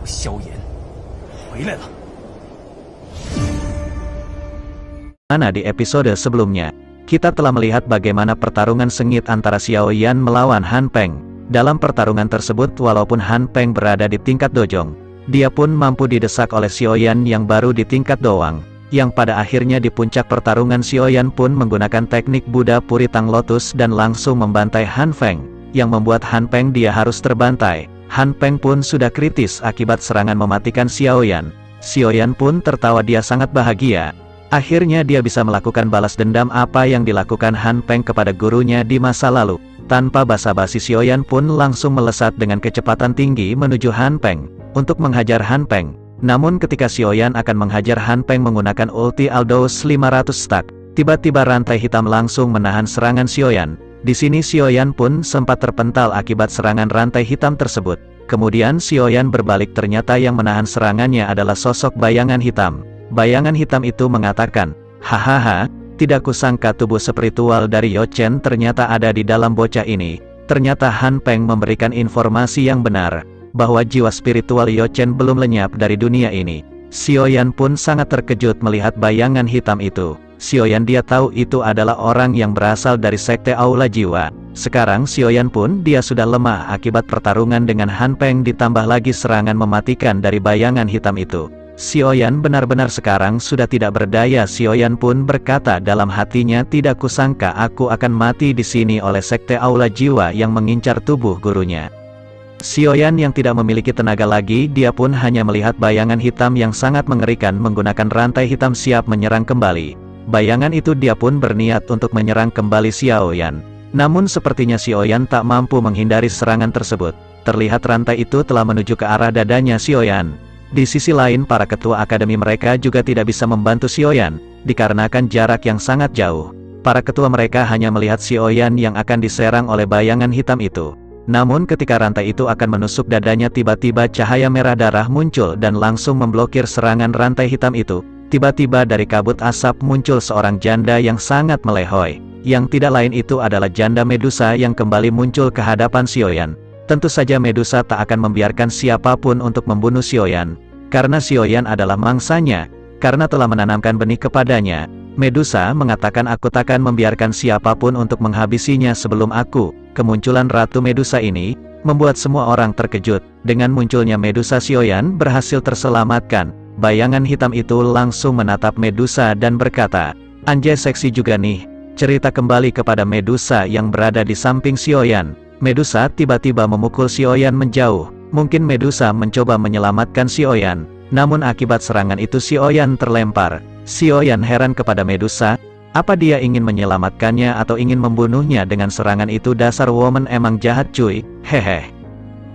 萧炎回来了。 Mana di episode sebelumnya, kita telah melihat bagaimana pertarungan sengit antara Xiao Yan melawan Han Peng. Dalam pertarungan tersebut, walaupun Han Peng berada di tingkat dojong, dia pun mampu didesak oleh Xiao Yan yang baru di tingkat doang, yang pada akhirnya di puncak pertarungan Xiao Yan pun menggunakan teknik Buddha Puri Tang Lotus dan langsung membantai Han Peng, yang membuat Han Peng dia harus terbantai. Han Peng pun sudah kritis akibat serangan mematikan Xiao Yan. Xiao Yan pun tertawa, dia sangat bahagia. Akhirnya dia bisa melakukan balas dendam apa yang dilakukan Han Peng kepada gurunya di masa lalu. Tanpa basa-basi, Xiao Yan pun langsung melesat dengan kecepatan tinggi menuju Han Peng untuk menghajar Han Peng. Namun ketika Xiao Yan akan menghajar Han Peng menggunakan ulti Aldos 500 stack, tiba-tiba rantai hitam langsung menahan serangan Xiao Yan. Di sini Xiao Yan pun sempat terpental akibat serangan rantai hitam tersebut. Kemudian Xiao Yan berbalik, ternyata yang menahan serangannya adalah sosok bayangan hitam. Bayangan hitam itu mengatakan, "Hahaha, tidak kusangka tubuh spiritual dari Yo Chen ternyata ada di dalam bocah ini." Ternyata Han Peng memberikan informasi yang benar, bahwa jiwa spiritual Yo Chen belum lenyap dari dunia ini. Xiao Yan pun sangat terkejut melihat bayangan hitam itu. Xiao Yan dia tahu itu adalah orang yang berasal dari sekte Aula Jiwa. Sekarang Xiao Yan pun dia sudah lemah akibat pertarungan dengan Han Peng, ditambah lagi serangan mematikan dari bayangan hitam itu. Xiao Yan benar-benar sekarang sudah tidak berdaya. Xiao Yan pun berkata dalam hatinya, "Tidak kusangka aku akan mati di sini oleh sekte Aula Jiwa yang mengincar tubuh gurunya." Xiao Yan yang tidak memiliki tenaga lagi, dia pun hanya melihat bayangan hitam yang sangat mengerikan menggunakan rantai hitam siap menyerang kembali. Bayangan itu dia pun berniat untuk menyerang kembali Xiao Yan. Namun sepertinya Xiao Yan tak mampu menghindari serangan tersebut. Terlihat rantai itu telah menuju ke arah dadanya Xiao Yan. Di sisi lain, para ketua akademi mereka juga tidak bisa membantu Xiao Yan, dikarenakan jarak yang sangat jauh. Para ketua mereka hanya melihat Xiao Yan yang akan diserang oleh bayangan hitam itu. Namun ketika rantai itu akan menusuk dadanya, tiba-tiba cahaya merah darah muncul dan langsung memblokir serangan rantai hitam itu. Tiba-tiba dari kabut asap muncul seorang janda yang sangat melehoi. Yang tidak lain itu adalah janda Medusa yang kembali muncul ke hadapan Xiao Yan. Tentu saja Medusa tak akan membiarkan siapapun untuk membunuh Xiao Yan, karena Xiao Yan adalah mangsanya. Karena telah menanamkan benih kepadanya, Medusa mengatakan, "Aku takkan membiarkan siapapun untuk menghabisinya sebelum aku." Kemunculan Ratu Medusa ini membuat semua orang terkejut. Dengan munculnya Medusa, Xiao Yan berhasil terselamatkan. Bayangan hitam itu langsung menatap Medusa dan berkata, "Anjay, seksi juga nih." Cerita kembali kepada Medusa yang berada di samping Xiao Yan. Medusa tiba-tiba memukul Xiao Yan menjauh. Mungkin Medusa mencoba menyelamatkan Xiao Yan, namun akibat serangan itu Xiao Yan terlempar. Xiao Yan heran kepada Medusa, apa dia ingin menyelamatkannya atau ingin membunuhnya dengan serangan itu? Dasar woman emang jahat cuy, hehe.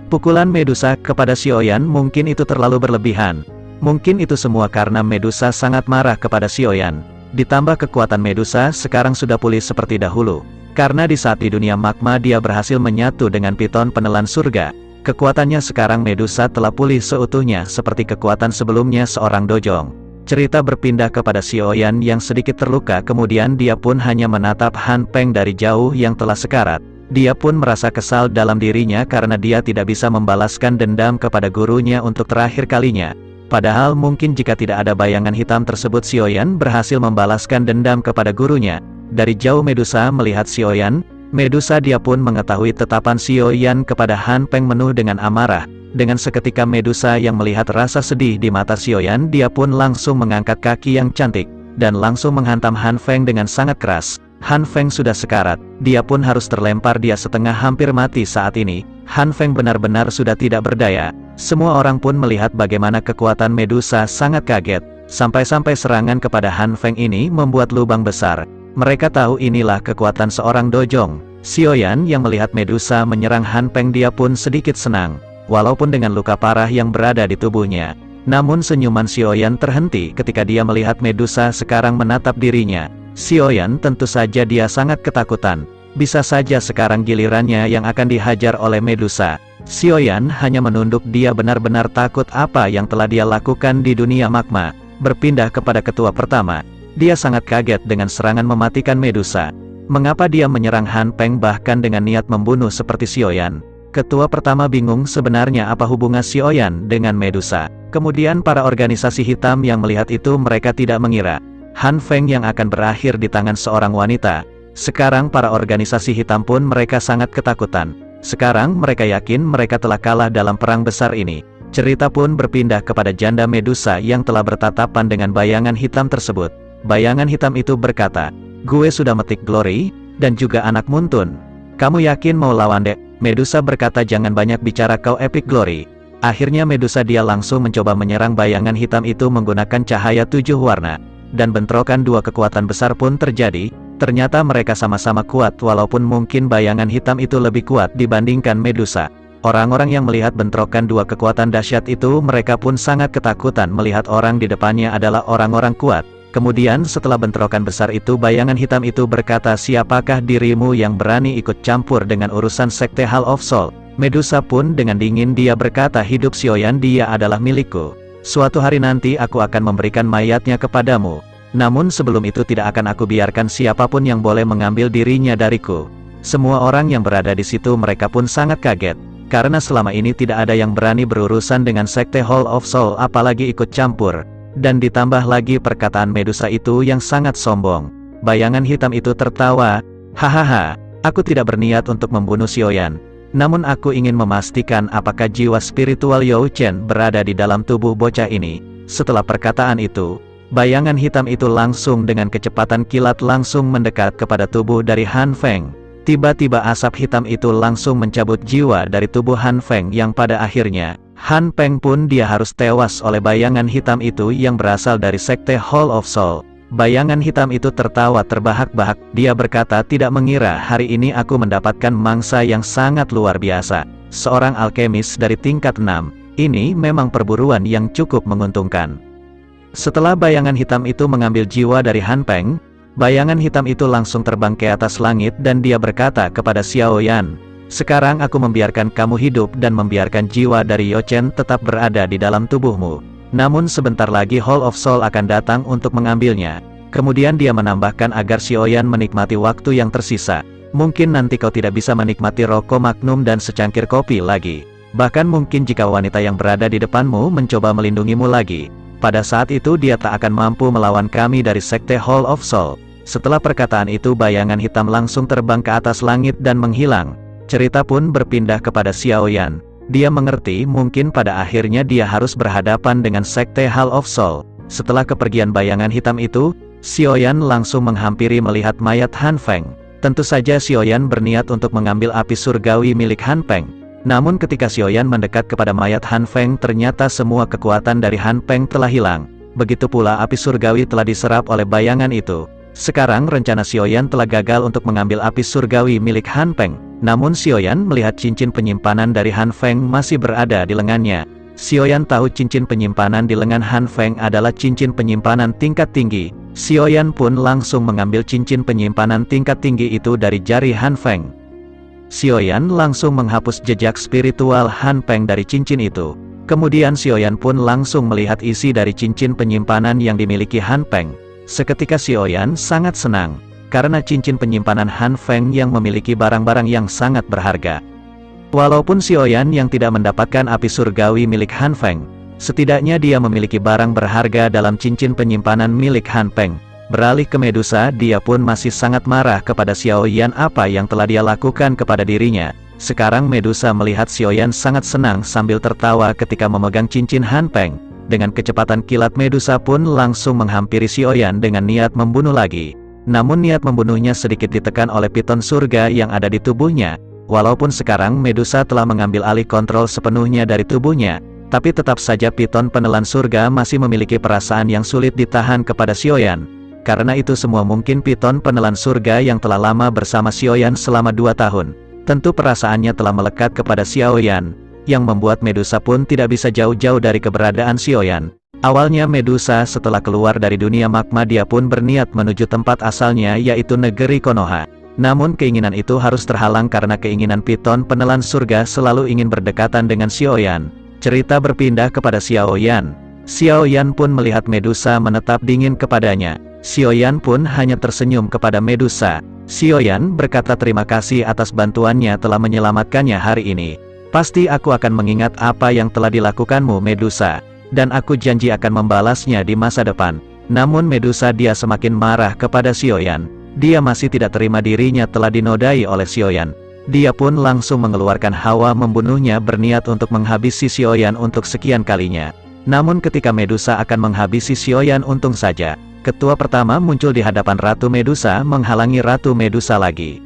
Pukulan Medusa kepada Xiao Yan mungkin itu terlalu berlebihan. Mungkin itu semua karena Medusa sangat marah kepada Xiao Yan. Ditambah kekuatan Medusa sekarang sudah pulih seperti dahulu. Karena di saat di dunia magma dia berhasil menyatu dengan piton penelan surga. Kekuatannya sekarang Medusa telah pulih seutuhnya seperti kekuatan sebelumnya seorang dojong. Cerita berpindah kepada Xiao Yan yang sedikit terluka, kemudian dia pun hanya menatap Han Peng dari jauh yang telah sekarat. Dia pun merasa kesal dalam dirinya karena dia tidak bisa membalaskan dendam kepada gurunya untuk terakhir kalinya. Padahal mungkin jika tidak ada bayangan hitam tersebut, Xiao Yan berhasil membalaskan dendam kepada gurunya. Dari jauh Medusa melihat Xiao Yan. Medusa dia pun mengetahui tetapan Xiao Yan kepada Han Peng penuh dengan amarah. Dengan seketika Medusa yang melihat rasa sedih di mata Xiao Yan, dia pun langsung mengangkat kaki yang cantik dan langsung menghantam Han Peng dengan sangat keras. Han Peng sudah sekarat, dia pun harus terlempar, dia setengah hampir mati saat ini. Han Peng benar-benar sudah tidak berdaya. Semua orang pun melihat bagaimana kekuatan Medusa, sangat kaget. Sampai-sampai serangan kepada Han Peng ini membuat lubang besar. Mereka tahu inilah kekuatan seorang dojong. Xiao Yan yang melihat Medusa menyerang Han Peng, dia pun sedikit senang, walaupun dengan luka parah yang berada di tubuhnya. Namun senyuman Xiao Yan terhenti ketika dia melihat Medusa sekarang menatap dirinya. Xiao Yan tentu saja dia sangat ketakutan. Bisa saja sekarang gilirannya yang akan dihajar oleh Medusa. Xiao Yan hanya menunduk, dia benar-benar takut apa yang telah dia lakukan di dunia magma. Berpindah kepada ketua pertama. Dia sangat kaget dengan serangan mematikan Medusa. Mengapa dia menyerang Han Peng bahkan dengan niat membunuh seperti Xiao Yan? Ketua pertama bingung sebenarnya apa hubungan Xiaoyan dengan Medusa. Kemudian para organisasi hitam yang melihat itu mereka tidak mengira Han Feng yang akan berakhir di tangan seorang wanita. Sekarang para organisasi hitam pun mereka sangat ketakutan. Sekarang mereka yakin mereka telah kalah dalam perang besar ini. Cerita pun berpindah kepada janda Medusa yang telah bertatapan dengan bayangan hitam tersebut. Bayangan hitam itu berkata, "Gue sudah metik Glory, dan juga anak Muntun. Kamu yakin mau lawan dek?" Medusa berkata, "Jangan banyak bicara kau Epic Glory." Akhirnya Medusa dia langsung mencoba menyerang bayangan hitam itu menggunakan cahaya 7 warna. Dan bentrokan dua kekuatan besar pun terjadi. Ternyata mereka sama-sama kuat walaupun mungkin bayangan hitam itu lebih kuat dibandingkan Medusa. Orang-orang yang melihat bentrokan dua kekuatan dahsyat itu mereka pun sangat ketakutan melihat orang di depannya adalah orang-orang kuat. Kemudian setelah bentrokan besar itu bayangan hitam itu berkata, "Siapakah dirimu yang berani ikut campur dengan urusan sekte Hall of Soul?" Medusa pun dengan dingin dia berkata, "Hidup Xiaoyan dia adalah milikku. Suatu hari nanti aku akan memberikan mayatnya kepadamu. Namun sebelum itu tidak akan aku biarkan siapapun yang boleh mengambil dirinya dariku." Semua orang yang berada di situ mereka pun sangat kaget. Karena selama ini tidak ada yang berani berurusan dengan sekte Hall of Soul apalagi ikut campur. Dan ditambah lagi perkataan Medusa itu yang sangat sombong. Bayangan hitam itu tertawa, "Hahaha, aku tidak berniat untuk membunuh Xiaoyan. Namun aku ingin memastikan apakah jiwa spiritual Yao Chen berada di dalam tubuh bocah ini." Setelah perkataan itu, bayangan hitam itu langsung dengan kecepatan kilat langsung mendekat kepada tubuh dari Han Feng. Tiba-tiba asap hitam itu langsung mencabut jiwa dari tubuh Han Feng yang pada akhirnya, Han Feng pun dia harus tewas oleh bayangan hitam itu yang berasal dari sekte Hall of Soul. Bayangan hitam itu tertawa terbahak-bahak, dia berkata, "Tidak mengira hari ini aku mendapatkan mangsa yang sangat luar biasa. Seorang alkemis dari tingkat 6, ini memang perburuan yang cukup menguntungkan." Setelah bayangan hitam itu mengambil jiwa dari Han Feng, bayangan hitam itu langsung terbang ke atas langit dan dia berkata kepada Xiaoyan, "Sekarang aku membiarkan kamu hidup dan membiarkan jiwa dari Yao Chen tetap berada di dalam tubuhmu. Namun sebentar lagi Hall of Soul akan datang untuk mengambilnya." Kemudian dia menambahkan agar Xiaoyan menikmati waktu yang tersisa. "Mungkin nanti kau tidak bisa menikmati rokok magnum dan secangkir kopi lagi. Bahkan mungkin jika wanita yang berada di depanmu mencoba melindungimu lagi. Pada saat itu dia tak akan mampu melawan kami dari sekte Hall of Soul." Setelah perkataan itu bayangan hitam langsung terbang ke atas langit dan menghilang. Cerita pun berpindah kepada Xiaoyan. Dia mengerti mungkin pada akhirnya dia harus berhadapan dengan sekte Hall of Soul. Setelah kepergian bayangan hitam itu, Xiaoyan langsung menghampiri melihat mayat Han Feng. Tentu saja Xiaoyan berniat untuk mengambil api surgawi milik Han Feng. Namun ketika Xiaoyan mendekat kepada mayat Han Feng ternyata semua kekuatan dari Han Feng telah hilang. Begitu pula api surgawi telah diserap oleh bayangan itu. Sekarang rencana Xiaoyan telah gagal untuk mengambil api surgawi milik Han Feng. Namun Xiaoyan melihat cincin penyimpanan dari Han Feng masih berada di lengannya. Xiaoyan tahu cincin penyimpanan di lengan Han Feng adalah cincin penyimpanan tingkat tinggi. Xiaoyan pun langsung mengambil cincin penyimpanan tingkat tinggi itu dari jari Han Feng. Xiaoyan langsung menghapus jejak spiritual Han Feng dari cincin itu. Kemudian Xiaoyan pun langsung melihat isi dari cincin penyimpanan yang dimiliki Han Feng. Seketika Xiaoyan sangat senang, karena cincin penyimpanan Han Feng yang memiliki barang-barang yang sangat berharga. Walaupun Xiaoyan yang tidak mendapatkan api surgawi milik Han Feng, setidaknya dia memiliki barang berharga dalam cincin penyimpanan milik Han Feng. Beralih ke Medusa, dia pun masih sangat marah kepada Xiaoyan apa yang telah dia lakukan kepada dirinya. Sekarang Medusa melihat Xiaoyan sangat senang sambil tertawa ketika memegang cincin Han Feng. Dengan kecepatan kilat Medusa pun langsung menghampiri Xiaoyan dengan niat membunuh lagi. Namun niat membunuhnya sedikit ditekan oleh piton surga yang ada di tubuhnya. Walaupun sekarang Medusa telah mengambil alih kontrol sepenuhnya dari tubuhnya, tapi tetap saja piton penelan surga masih memiliki perasaan yang sulit ditahan kepada Xiaoyan. Karena itu semua mungkin piton penelan surga yang telah lama bersama Xiaoyan selama 2 tahun. Tentu perasaannya telah melekat kepada Xiaoyan, yang membuat Medusa pun tidak bisa jauh-jauh dari keberadaan Xiaoyan. Awalnya Medusa setelah keluar dari dunia magma dia pun berniat menuju tempat asalnya yaitu negeri Konoha. Namun keinginan itu harus terhalang karena keinginan piton penelan surga selalu ingin berdekatan dengan Xiaoyan. Cerita berpindah kepada Xiaoyan. Xiaoyan pun melihat Medusa menetap dingin kepadanya. Xiaoyan pun hanya tersenyum kepada Medusa. Xiaoyan berkata terima kasih atas bantuannya telah menyelamatkannya hari ini. Pasti aku akan mengingat apa yang telah dilakukanmu Medusa, dan aku janji akan membalasnya di masa depan. Namun Medusa dia semakin marah kepada Xiaoyan. Dia masih tidak terima dirinya telah dinodai oleh Xiaoyan. Dia pun langsung mengeluarkan hawa membunuhnya berniat untuk menghabisi Xiaoyan untuk sekian kalinya. Namun ketika Medusa akan menghabisi Xiaoyan untung saja, ketua pertama muncul di hadapan Ratu Medusa menghalangi Ratu Medusa lagi.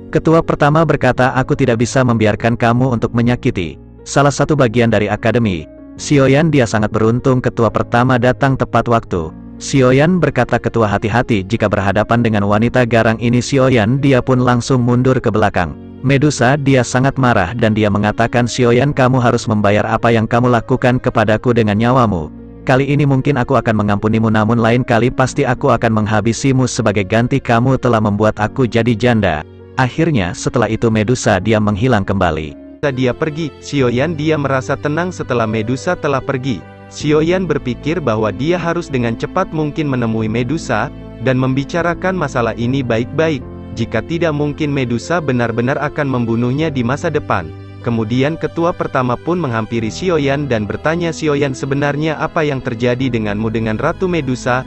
Ketua pertama berkata, aku tidak bisa membiarkan kamu untuk menyakiti salah satu bagian dari akademi. Xiaoyan dia sangat beruntung ketua pertama datang tepat waktu. Xiaoyan berkata, ketua hati-hati jika berhadapan dengan wanita garang ini. Xiaoyan dia pun langsung mundur ke belakang. Medusa dia sangat marah dan dia mengatakan, Xiaoyan kamu harus membayar apa yang kamu lakukan kepadaku dengan nyawamu. Kali ini mungkin aku akan mengampunimu, namun lain kali pasti aku akan menghabisimu sebagai ganti kamu telah membuat aku jadi janda. Akhirnya setelah itu Medusa dia menghilang kembali. Dia pergi, Xiaoyan dia merasa tenang setelah Medusa telah pergi. Xiaoyan berpikir bahwa dia harus dengan cepat mungkin menemui Medusa, dan membicarakan masalah ini baik-baik. Jika tidak mungkin Medusa benar-benar akan membunuhnya di masa depan. Kemudian ketua pertama pun menghampiri Xiaoyan dan bertanya, Xiaoyan sebenarnya apa yang terjadi denganmu dengan Ratu Medusa?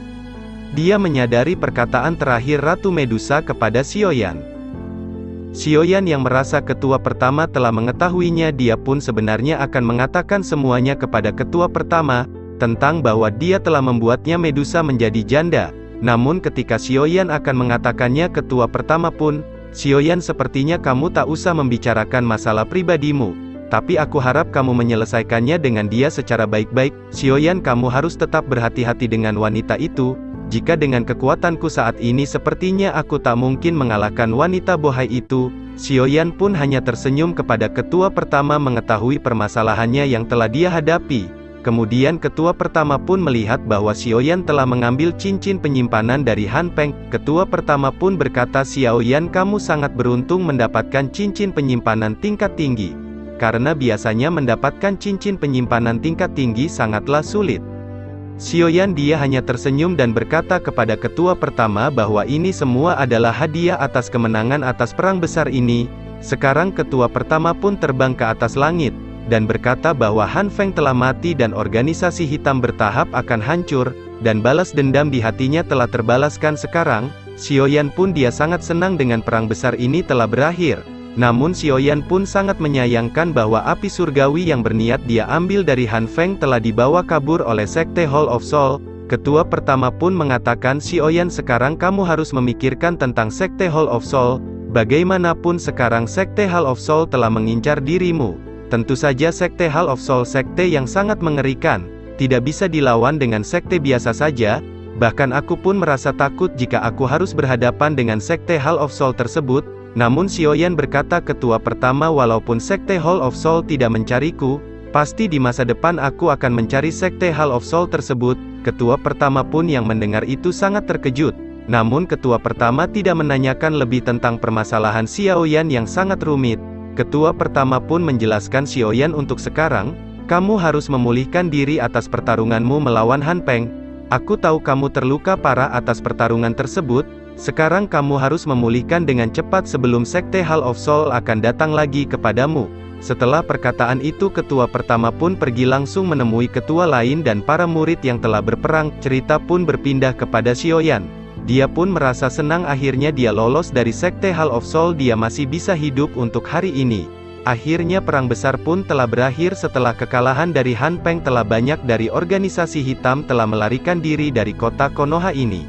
Dia menyadari perkataan terakhir Ratu Medusa kepada Xiaoyan. Xiaoyan yang merasa ketua pertama telah mengetahuinya, dia pun sebenarnya akan mengatakan semuanya kepada ketua pertama, tentang bahwa dia telah membuatnya Medusa menjadi janda. Namun ketika Xiaoyan akan mengatakannya ketua pertama pun, Xiaoyan sepertinya kamu tak usah membicarakan masalah pribadimu, tapi aku harap kamu menyelesaikannya dengan dia secara baik-baik. Xiaoyan kamu harus tetap berhati-hati dengan wanita itu. Jika dengan kekuatanku saat ini sepertinya aku tak mungkin mengalahkan wanita bohai itu. Xiaoyan pun hanya tersenyum kepada ketua pertama mengetahui permasalahannya yang telah dia hadapi. Kemudian ketua pertama pun melihat bahwa Xiaoyan telah mengambil cincin penyimpanan dari Han Peng. Ketua pertama pun berkata, Xiaoyan kamu sangat beruntung mendapatkan cincin penyimpanan tingkat tinggi. Karena biasanya mendapatkan cincin penyimpanan tingkat tinggi sangatlah sulit. Xiaoyan dia hanya tersenyum dan berkata kepada ketua pertama bahwa ini semua adalah hadiah atas kemenangan atas perang besar ini. Sekarang ketua pertama pun terbang ke atas langit, dan berkata bahwa Han Feng telah mati dan organisasi hitam bertahap akan hancur, dan balas dendam di hatinya telah terbalaskan sekarang. Xiaoyan pun dia sangat senang dengan perang besar ini telah berakhir. Namun Xiaoyan pun sangat menyayangkan bahwa api surgawi yang berniat dia ambil dari Han Feng telah dibawa kabur oleh Sekte Hall of Soul. Ketua pertama pun mengatakan, Xiaoyan sekarang kamu harus memikirkan tentang Sekte Hall of Soul. Bagaimanapun sekarang Sekte Hall of Soul telah mengincar dirimu. Tentu saja Sekte Hall of Soul sekte yang sangat mengerikan, tidak bisa dilawan dengan sekte biasa saja. Bahkan aku pun merasa takut jika aku harus berhadapan dengan Sekte Hall of Soul tersebut. Namun Xiaoyan berkata, ketua pertama, walaupun Sekte Hall of Soul tidak mencariku, pasti di masa depan aku akan mencari Sekte Hall of Soul tersebut. Ketua pertama pun yang mendengar itu sangat terkejut. Namun ketua pertama tidak menanyakan lebih tentang permasalahan Xiaoyan yang sangat rumit. Ketua pertama pun menjelaskan, Xiaoyan untuk sekarang, kamu harus memulihkan diri atas pertarunganmu melawan Han Peng. Aku tahu kamu terluka parah atas pertarungan tersebut. Sekarang kamu harus memulihkan dengan cepat sebelum Sekte Hall of Soul akan datang lagi kepadamu. Setelah perkataan itu ketua pertama pun pergi langsung menemui ketua lain dan para murid yang telah berperang. Cerita pun berpindah kepada Xiaoyan. Dia pun merasa senang akhirnya dia lolos dari Sekte Hall of Soul, dia masih bisa hidup untuk hari ini. Akhirnya perang besar pun telah berakhir setelah kekalahan dari Han Peng. Telah banyak dari organisasi hitam telah melarikan diri dari kota Konoha ini.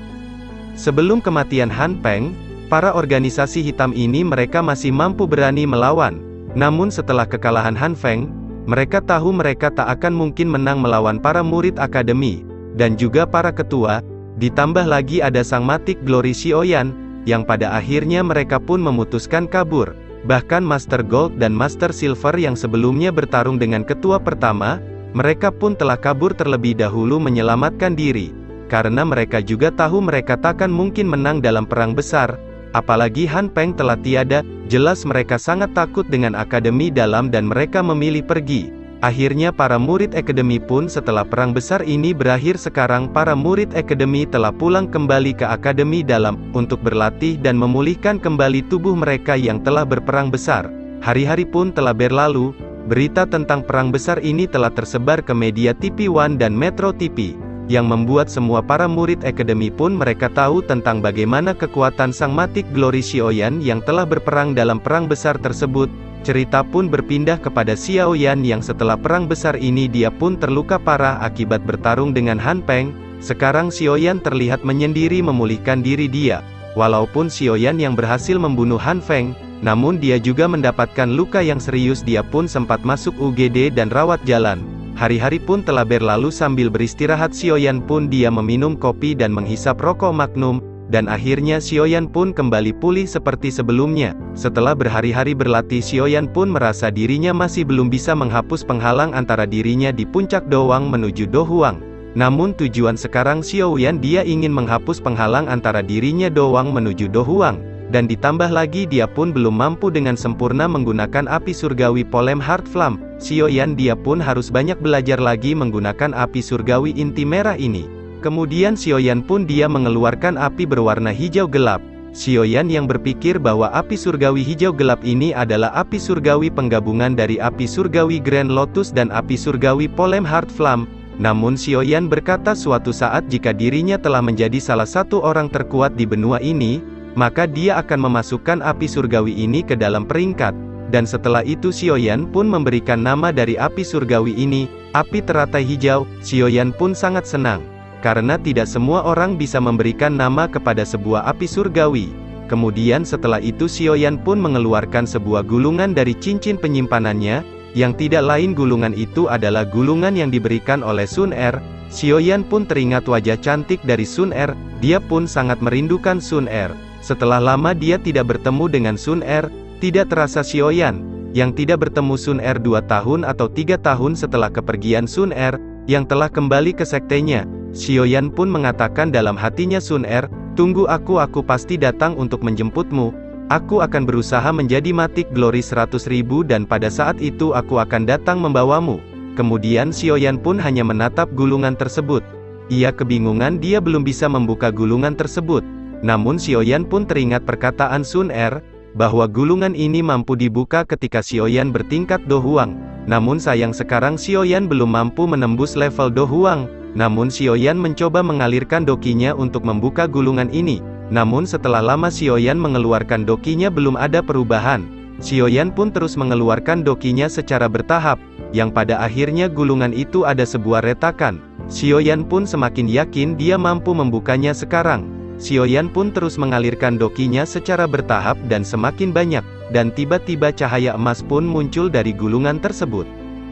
Sebelum kematian Han Peng, para organisasi hitam ini mereka masih mampu berani melawan. Namun setelah kekalahan Han Feng, mereka tahu mereka tak akan mungkin menang melawan para murid akademi, dan juga para ketua. Ditambah lagi ada sang matik Glory Xiaoyan, yang pada akhirnya mereka pun memutuskan kabur. Bahkan Master Gold dan Master Silver yang sebelumnya bertarung dengan ketua pertama, mereka pun telah kabur terlebih dahulu menyelamatkan diri. Karena mereka juga tahu mereka takkan mungkin menang dalam perang besar. Apalagi Han Peng telah tiada, jelas mereka sangat takut dengan akademi dalam dan mereka memilih pergi. Akhirnya para murid akademi pun setelah perang besar ini berakhir, sekarang para murid akademi telah pulang kembali ke akademi dalam, untuk berlatih dan memulihkan kembali tubuh mereka yang telah berperang besar. Hari-hari pun telah berlalu, berita tentang perang besar ini telah tersebar ke media TV One dan Metro TV, yang membuat semua para murid akademi pun mereka tahu tentang bagaimana kekuatan sang matik Glory Xiaoyan yang telah berperang dalam perang besar tersebut. Cerita pun berpindah kepada Xiaoyan yang setelah perang besar ini dia pun terluka parah akibat bertarung dengan Han Peng. Sekarang Xiaoyan terlihat menyendiri memulihkan diri dia. Walaupun Xiaoyan yang berhasil membunuh Han Feng, namun dia juga mendapatkan luka yang serius. Dia pun sempat masuk UGD dan rawat jalan. Hari-hari pun telah berlalu sambil beristirahat Xiaoyan pun dia meminum kopi dan menghisap rokok Magnum. Dan akhirnya Xiaoyan pun kembali pulih seperti sebelumnya. Setelah berhari-hari berlatih Xiaoyan pun merasa dirinya masih belum bisa menghapus penghalang antara dirinya di puncak Dohuang menuju Dohuang. Namun tujuan sekarang Xiaoyan dia ingin menghapus penghalang antara dirinya Dohuang menuju Dohuang. Dan ditambah lagi dia pun belum mampu dengan sempurna menggunakan api surgawi Polem Heart Flame. Xiaoyan dia pun harus banyak belajar lagi menggunakan api surgawi inti merah ini. Kemudian Xiaoyan pun dia mengeluarkan api berwarna hijau gelap. Xiaoyan yang berpikir bahwa api surgawi hijau gelap ini adalah api surgawi penggabungan dari api surgawi Grand Lotus dan api surgawi Polem Heart Flame. Namun Xiaoyan berkata suatu saat jika dirinya telah menjadi salah satu orang terkuat di benua ini, maka dia akan memasukkan api surgawi ini ke dalam peringkat. Dan setelah itu Xiaoyan pun memberikan nama dari api surgawi ini, api teratai hijau. Xiaoyan pun sangat senang. Karena tidak semua orang bisa memberikan nama kepada sebuah api surgawi. Kemudian setelah itu Xiaoyan pun mengeluarkan sebuah gulungan dari cincin penyimpanannya, yang tidak lain gulungan itu adalah gulungan yang diberikan oleh Sun Er. Xiaoyan pun teringat wajah cantik dari Sun Er, dia pun sangat merindukan Sun Er. Setelah lama dia tidak bertemu dengan Sun Er, tidak terasa Xiaoyan, yang tidak bertemu Sun Er 2 tahun atau 3 tahun setelah kepergian Sun Er, yang telah kembali ke sektenya. Xiaoyan pun mengatakan dalam hatinya Sun Er, tunggu aku pasti datang untuk menjemputmu. Aku akan berusaha menjadi matik Glory 100.000 dan pada saat itu aku akan datang membawamu. Kemudian Xiaoyan pun hanya menatap gulungan tersebut. Ia kebingungan dia belum bisa membuka gulungan tersebut. Namun Xiaoyan pun teringat perkataan Sun Er, bahwa gulungan ini mampu dibuka ketika Xiaoyan bertingkat Dohuang. Namun sayang sekarang Xiaoyan belum mampu menembus level Dohuang. Namun Xiaoyan mencoba mengalirkan dokinya untuk membuka gulungan ini. Namun setelah lama Xiaoyan mengeluarkan dokinya belum ada perubahan. Xiaoyan pun terus mengeluarkan dokinya secara bertahap, yang pada akhirnya gulungan itu ada sebuah retakan. Xiaoyan pun semakin yakin dia mampu membukanya sekarang. Xiaoyan pun terus mengalirkan dokinya secara bertahap dan semakin banyak, dan tiba-tiba cahaya emas pun muncul dari gulungan tersebut.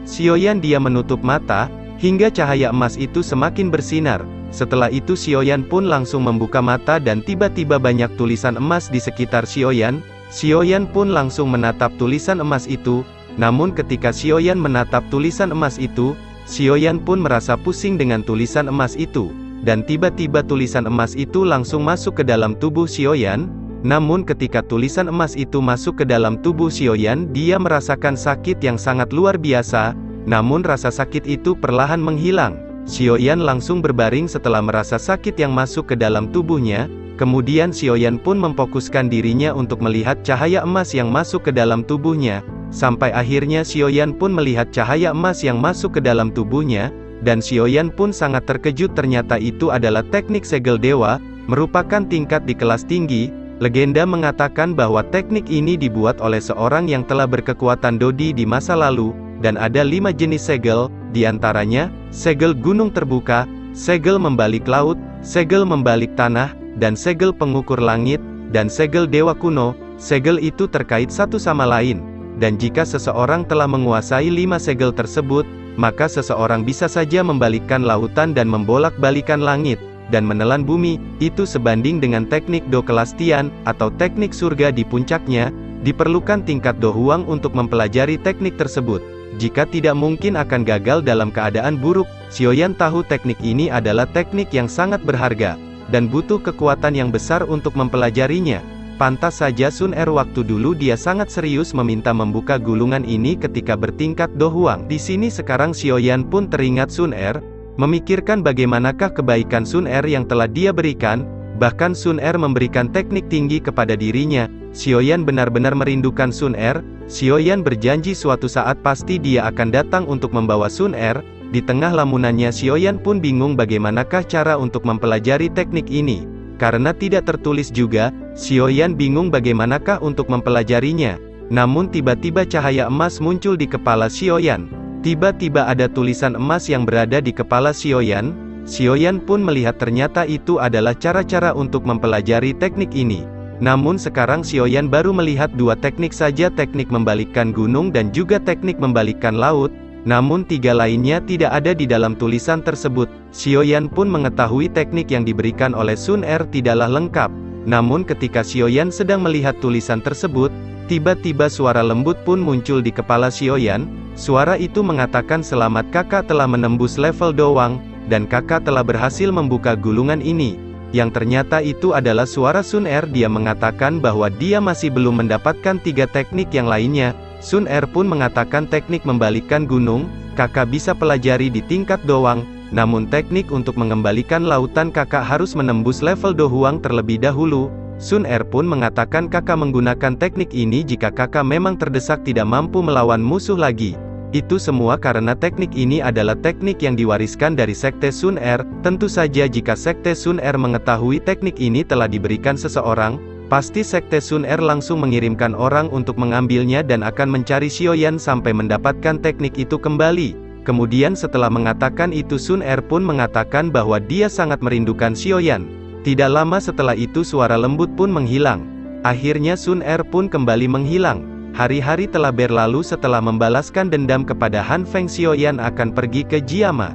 Xiaoyan dia menutup mata, hingga cahaya emas itu semakin bersinar. Setelah itu Xiaoyan pun langsung membuka mata dan tiba-tiba banyak tulisan emas di sekitar Xiaoyan. Xiaoyan pun langsung menatap tulisan emas itu. Namun ketika Xiaoyan menatap tulisan emas itu, Xiaoyan pun merasa pusing dengan tulisan emas itu. Dan tiba-tiba tulisan emas itu langsung masuk ke dalam tubuh Xiaoyan. Namun ketika tulisan emas itu masuk ke dalam tubuh Xiaoyan, dia merasakan sakit yang sangat luar biasa. Namun rasa sakit itu perlahan menghilang. Xiaoyan langsung berbaring setelah merasa sakit yang masuk ke dalam tubuhnya. Kemudian Xiaoyan pun memfokuskan dirinya untuk melihat cahaya emas yang masuk ke dalam tubuhnya. Sampai akhirnya Xiaoyan pun melihat cahaya emas yang masuk ke dalam tubuhnya. Dan Xiaoyan pun sangat terkejut ternyata itu adalah teknik segel dewa, merupakan tingkat di kelas tinggi. Legenda mengatakan bahwa teknik ini dibuat oleh seorang yang telah berkekuatan Dodi di masa lalu. Dan ada 5 jenis segel, diantaranya, segel gunung terbuka, segel membalik laut, segel membalik tanah, dan segel pengukur langit, dan segel dewa kuno. Segel itu terkait satu sama lain. Dan jika seseorang telah menguasai 5 segel tersebut, maka seseorang bisa saja membalikkan lautan dan membolak-balikan langit, dan menelan bumi. Itu sebanding dengan teknik Do kelas Tian, atau teknik surga di puncaknya. Diperlukan tingkat Dohuang untuk mempelajari teknik tersebut. Jika tidak mungkin akan gagal dalam keadaan buruk. Xiaoyan tahu teknik ini adalah teknik yang sangat berharga, dan butuh kekuatan yang besar untuk mempelajarinya. Pantas saja Sun Er waktu dulu dia sangat serius meminta membuka gulungan ini ketika bertingkat Dohuang. Di sini sekarang Xiaoyan pun teringat Sun Er, memikirkan bagaimanakah kebaikan Sun Er yang telah dia berikan. Bahkan Sun Er memberikan teknik tinggi kepada dirinya. Xiaoyan benar-benar merindukan Sun Er. Xiaoyan berjanji suatu saat pasti dia akan datang untuk membawa Sun Er. Di tengah lamunannya Xiaoyan pun bingung bagaimanakah cara untuk mempelajari teknik ini. Karena tidak tertulis juga, Xiaoyan bingung bagaimanakah untuk mempelajarinya. Namun tiba-tiba cahaya emas muncul di kepala Xiaoyan. Tiba-tiba ada tulisan emas yang berada di kepala Xiaoyan. Xiaoyan pun melihat ternyata itu adalah cara-cara untuk mempelajari teknik ini. Namun sekarang Xiaoyan baru melihat dua teknik saja, teknik membalikkan gunung dan juga teknik membalikkan laut. Namun tiga lainnya tidak ada di dalam tulisan tersebut. Xiaoyan pun mengetahui teknik yang diberikan oleh Sun Er tidaklah lengkap. Namun ketika Xiaoyan sedang melihat tulisan tersebut, tiba-tiba suara lembut pun muncul di kepala Xiaoyan. Suara itu mengatakan selamat kakak telah menembus level doang, dan kakak telah berhasil membuka gulungan ini. Yang ternyata itu adalah suara Sun Er. Dia mengatakan bahwa dia masih belum mendapatkan tiga teknik yang lainnya. Sun Er pun mengatakan teknik membalikkan gunung, kakak bisa pelajari di tingkat doang, namun teknik untuk mengembalikan lautan kakak harus menembus level dohuang terlebih dahulu. Sun Er pun mengatakan kakak menggunakan teknik ini jika kakak memang terdesak tidak mampu melawan musuh lagi. Itu semua karena teknik ini adalah teknik yang diwariskan dari Sekte Sun Er. Tentu saja jika Sekte Sun Er mengetahui teknik ini telah diberikan seseorang, pasti Sekte Sun Er langsung mengirimkan orang untuk mengambilnya dan akan mencari Xiaoyan sampai mendapatkan teknik itu kembali. Kemudian setelah mengatakan itu Sun Er pun mengatakan bahwa dia sangat merindukan Xiaoyan. Tidak lama setelah itu suara lembut pun menghilang. Akhirnya Sun Er pun kembali menghilang. Hari-hari telah berlalu setelah membalaskan dendam kepada Han Feng. Xiaoyan akan pergi ke Jiama.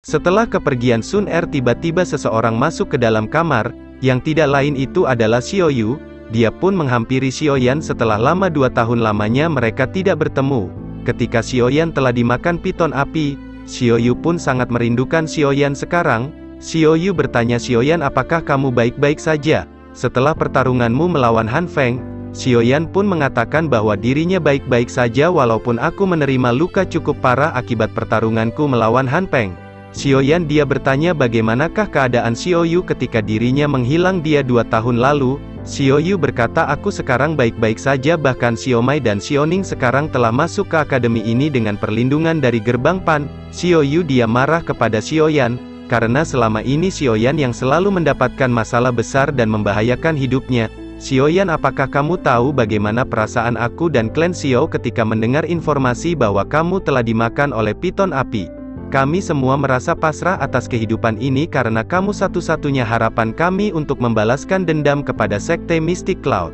Setelah kepergian Sun Er, tiba-tiba seseorang masuk ke dalam kamar. Yang tidak lain itu adalah Xiaoyu. Dia pun menghampiri Xiaoyan setelah lama 2 tahun lamanya mereka tidak bertemu. Ketika Xiaoyan telah dimakan piton api, Xiaoyu pun sangat merindukan Xiaoyan sekarang. Xiaoyu bertanya Xiaoyan, apakah kamu baik-baik saja? Setelah pertarunganmu melawan Han Feng, Xiaoyan pun mengatakan bahwa dirinya baik-baik saja walaupun aku menerima luka cukup parah akibat pertarunganku melawan Han Feng. Xiaoyan dia bertanya bagaimanakah keadaan Xiaoyu ketika dirinya menghilang dia 2 tahun lalu. Xiaoyu berkata aku sekarang baik-baik saja, bahkan Xiaomai dan Xiaoning sekarang telah masuk ke akademi ini dengan perlindungan dari gerbang Pan. Xiaoyu dia marah kepada Xiaoyan, karena selama ini Xiaoyan yang selalu mendapatkan masalah besar dan membahayakan hidupnya. Xiaoyan, apakah kamu tahu bagaimana perasaan aku dan klan Xiao ketika mendengar informasi bahwa kamu telah dimakan oleh piton api? Kami semua merasa pasrah atas kehidupan ini karena kamu satu-satunya harapan kami untuk membalaskan dendam kepada Sekte Mystic Cloud.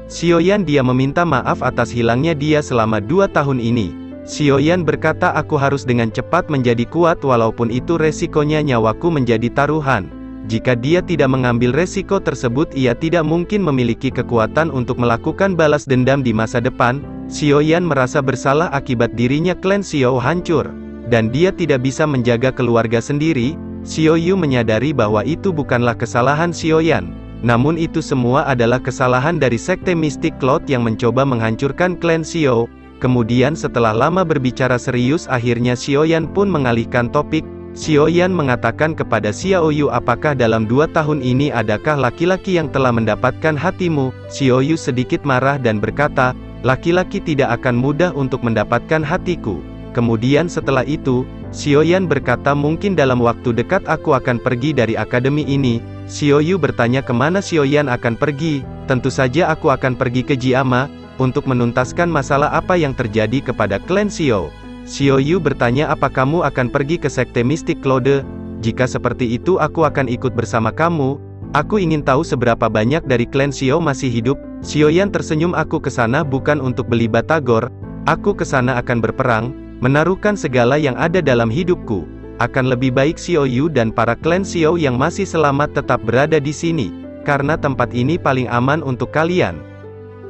Xiaoyan dia meminta maaf atas hilangnya dia selama 2 tahun ini. Xiaoyan berkata aku harus dengan cepat menjadi kuat walaupun itu resikonya nyawaku menjadi taruhan. Jika dia tidak mengambil resiko tersebut ia tidak mungkin memiliki kekuatan untuk melakukan balas dendam di masa depan. Xiaoyan merasa bersalah akibat dirinya klan Xiao hancur, dan dia tidak bisa menjaga keluarga sendiri. Xiaoyu menyadari bahwa itu bukanlah kesalahan Xiaoyan, namun itu semua adalah kesalahan dari Sekte Mystic Cloud yang mencoba menghancurkan klan Xiao. Kemudian setelah lama berbicara serius akhirnya Xiaoyan pun mengalihkan topik. Xiaoyan mengatakan kepada Xiaoyu, apakah dalam 2 tahun ini adakah laki-laki yang telah mendapatkan hatimu? Xiaoyu sedikit marah dan berkata, laki-laki tidak akan mudah untuk mendapatkan hatiku. Kemudian setelah itu, Xiaoyan berkata mungkin dalam waktu dekat aku akan pergi dari akademi ini. Xiaoyu bertanya kemana Xiaoyan akan pergi. Tentu saja aku akan pergi ke Jiama, untuk menuntaskan masalah apa yang terjadi kepada klan Xiao. Xiaoyu bertanya apa kamu akan pergi ke Sekte Mystic Cloud? Jika seperti itu aku akan ikut bersama kamu. Aku ingin tahu seberapa banyak dari klan Xiao masih hidup. Xiaoyan tersenyum, aku ke sana bukan untuk beli batagor. Aku ke sana akan berperang, menaruhkan segala yang ada dalam hidupku. Akan lebih baik Xiaoyu dan para klan Xiao yang masih selamat tetap berada di sini, karena tempat ini paling aman untuk kalian.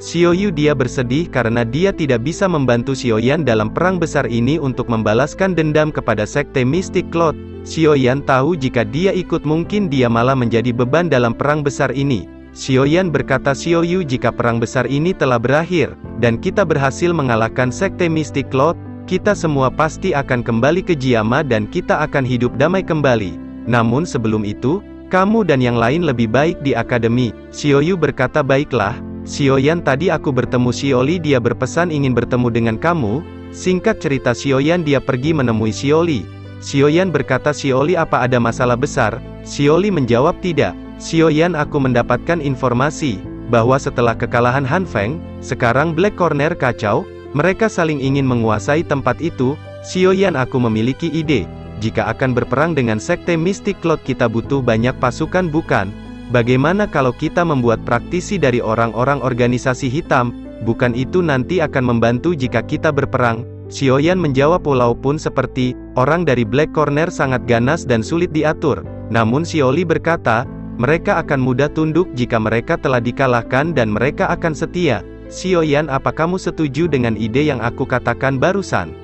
Xiaoyu dia bersedih karena dia tidak bisa membantu Xiaoyan dalam perang besar ini untuk membalaskan dendam kepada Sekte Mystic Cloud. Xiaoyan tahu jika dia ikut mungkin dia malah menjadi beban dalam perang besar ini. Xiaoyan berkata Xiaoyu, jika perang besar ini telah berakhir, dan kita berhasil mengalahkan Sekte Mystic Cloud, kita semua pasti akan kembali ke Jiama dan kita akan hidup damai kembali. Namun sebelum itu, Kamu dan yang lain lebih baik di akademi. Xiaoyu berkata, baiklah, Xiaoyan, tadi aku bertemu Xiaoli, dia berpesan ingin bertemu dengan kamu. Singkat cerita, Xiaoyan dia pergi menemui Xiaoli. Xiaoyan berkata, Xiaoli, apa ada masalah besar? Xiaoli menjawab, tidak. Xiaoyan, aku mendapatkan informasi bahwa setelah kekalahan Han Feng, sekarang Black Corner kacau, mereka saling ingin menguasai tempat itu. Xiaoyan, aku memiliki ide. Jika akan berperang dengan sekte Mystic Cloud, kita butuh banyak pasukan, bukan? Bagaimana kalau kita membuat praktisi dari orang-orang organisasi hitam? Bukan itu nanti akan membantu jika kita berperang? Xiaoyan menjawab, walaupun seperti orang dari Black Corner sangat ganas dan sulit diatur, namun Xiaoli berkata, mereka akan mudah tunduk jika mereka telah dikalahkan dan mereka akan setia. Xiaoyan, apa kamu setuju dengan ide yang aku katakan barusan?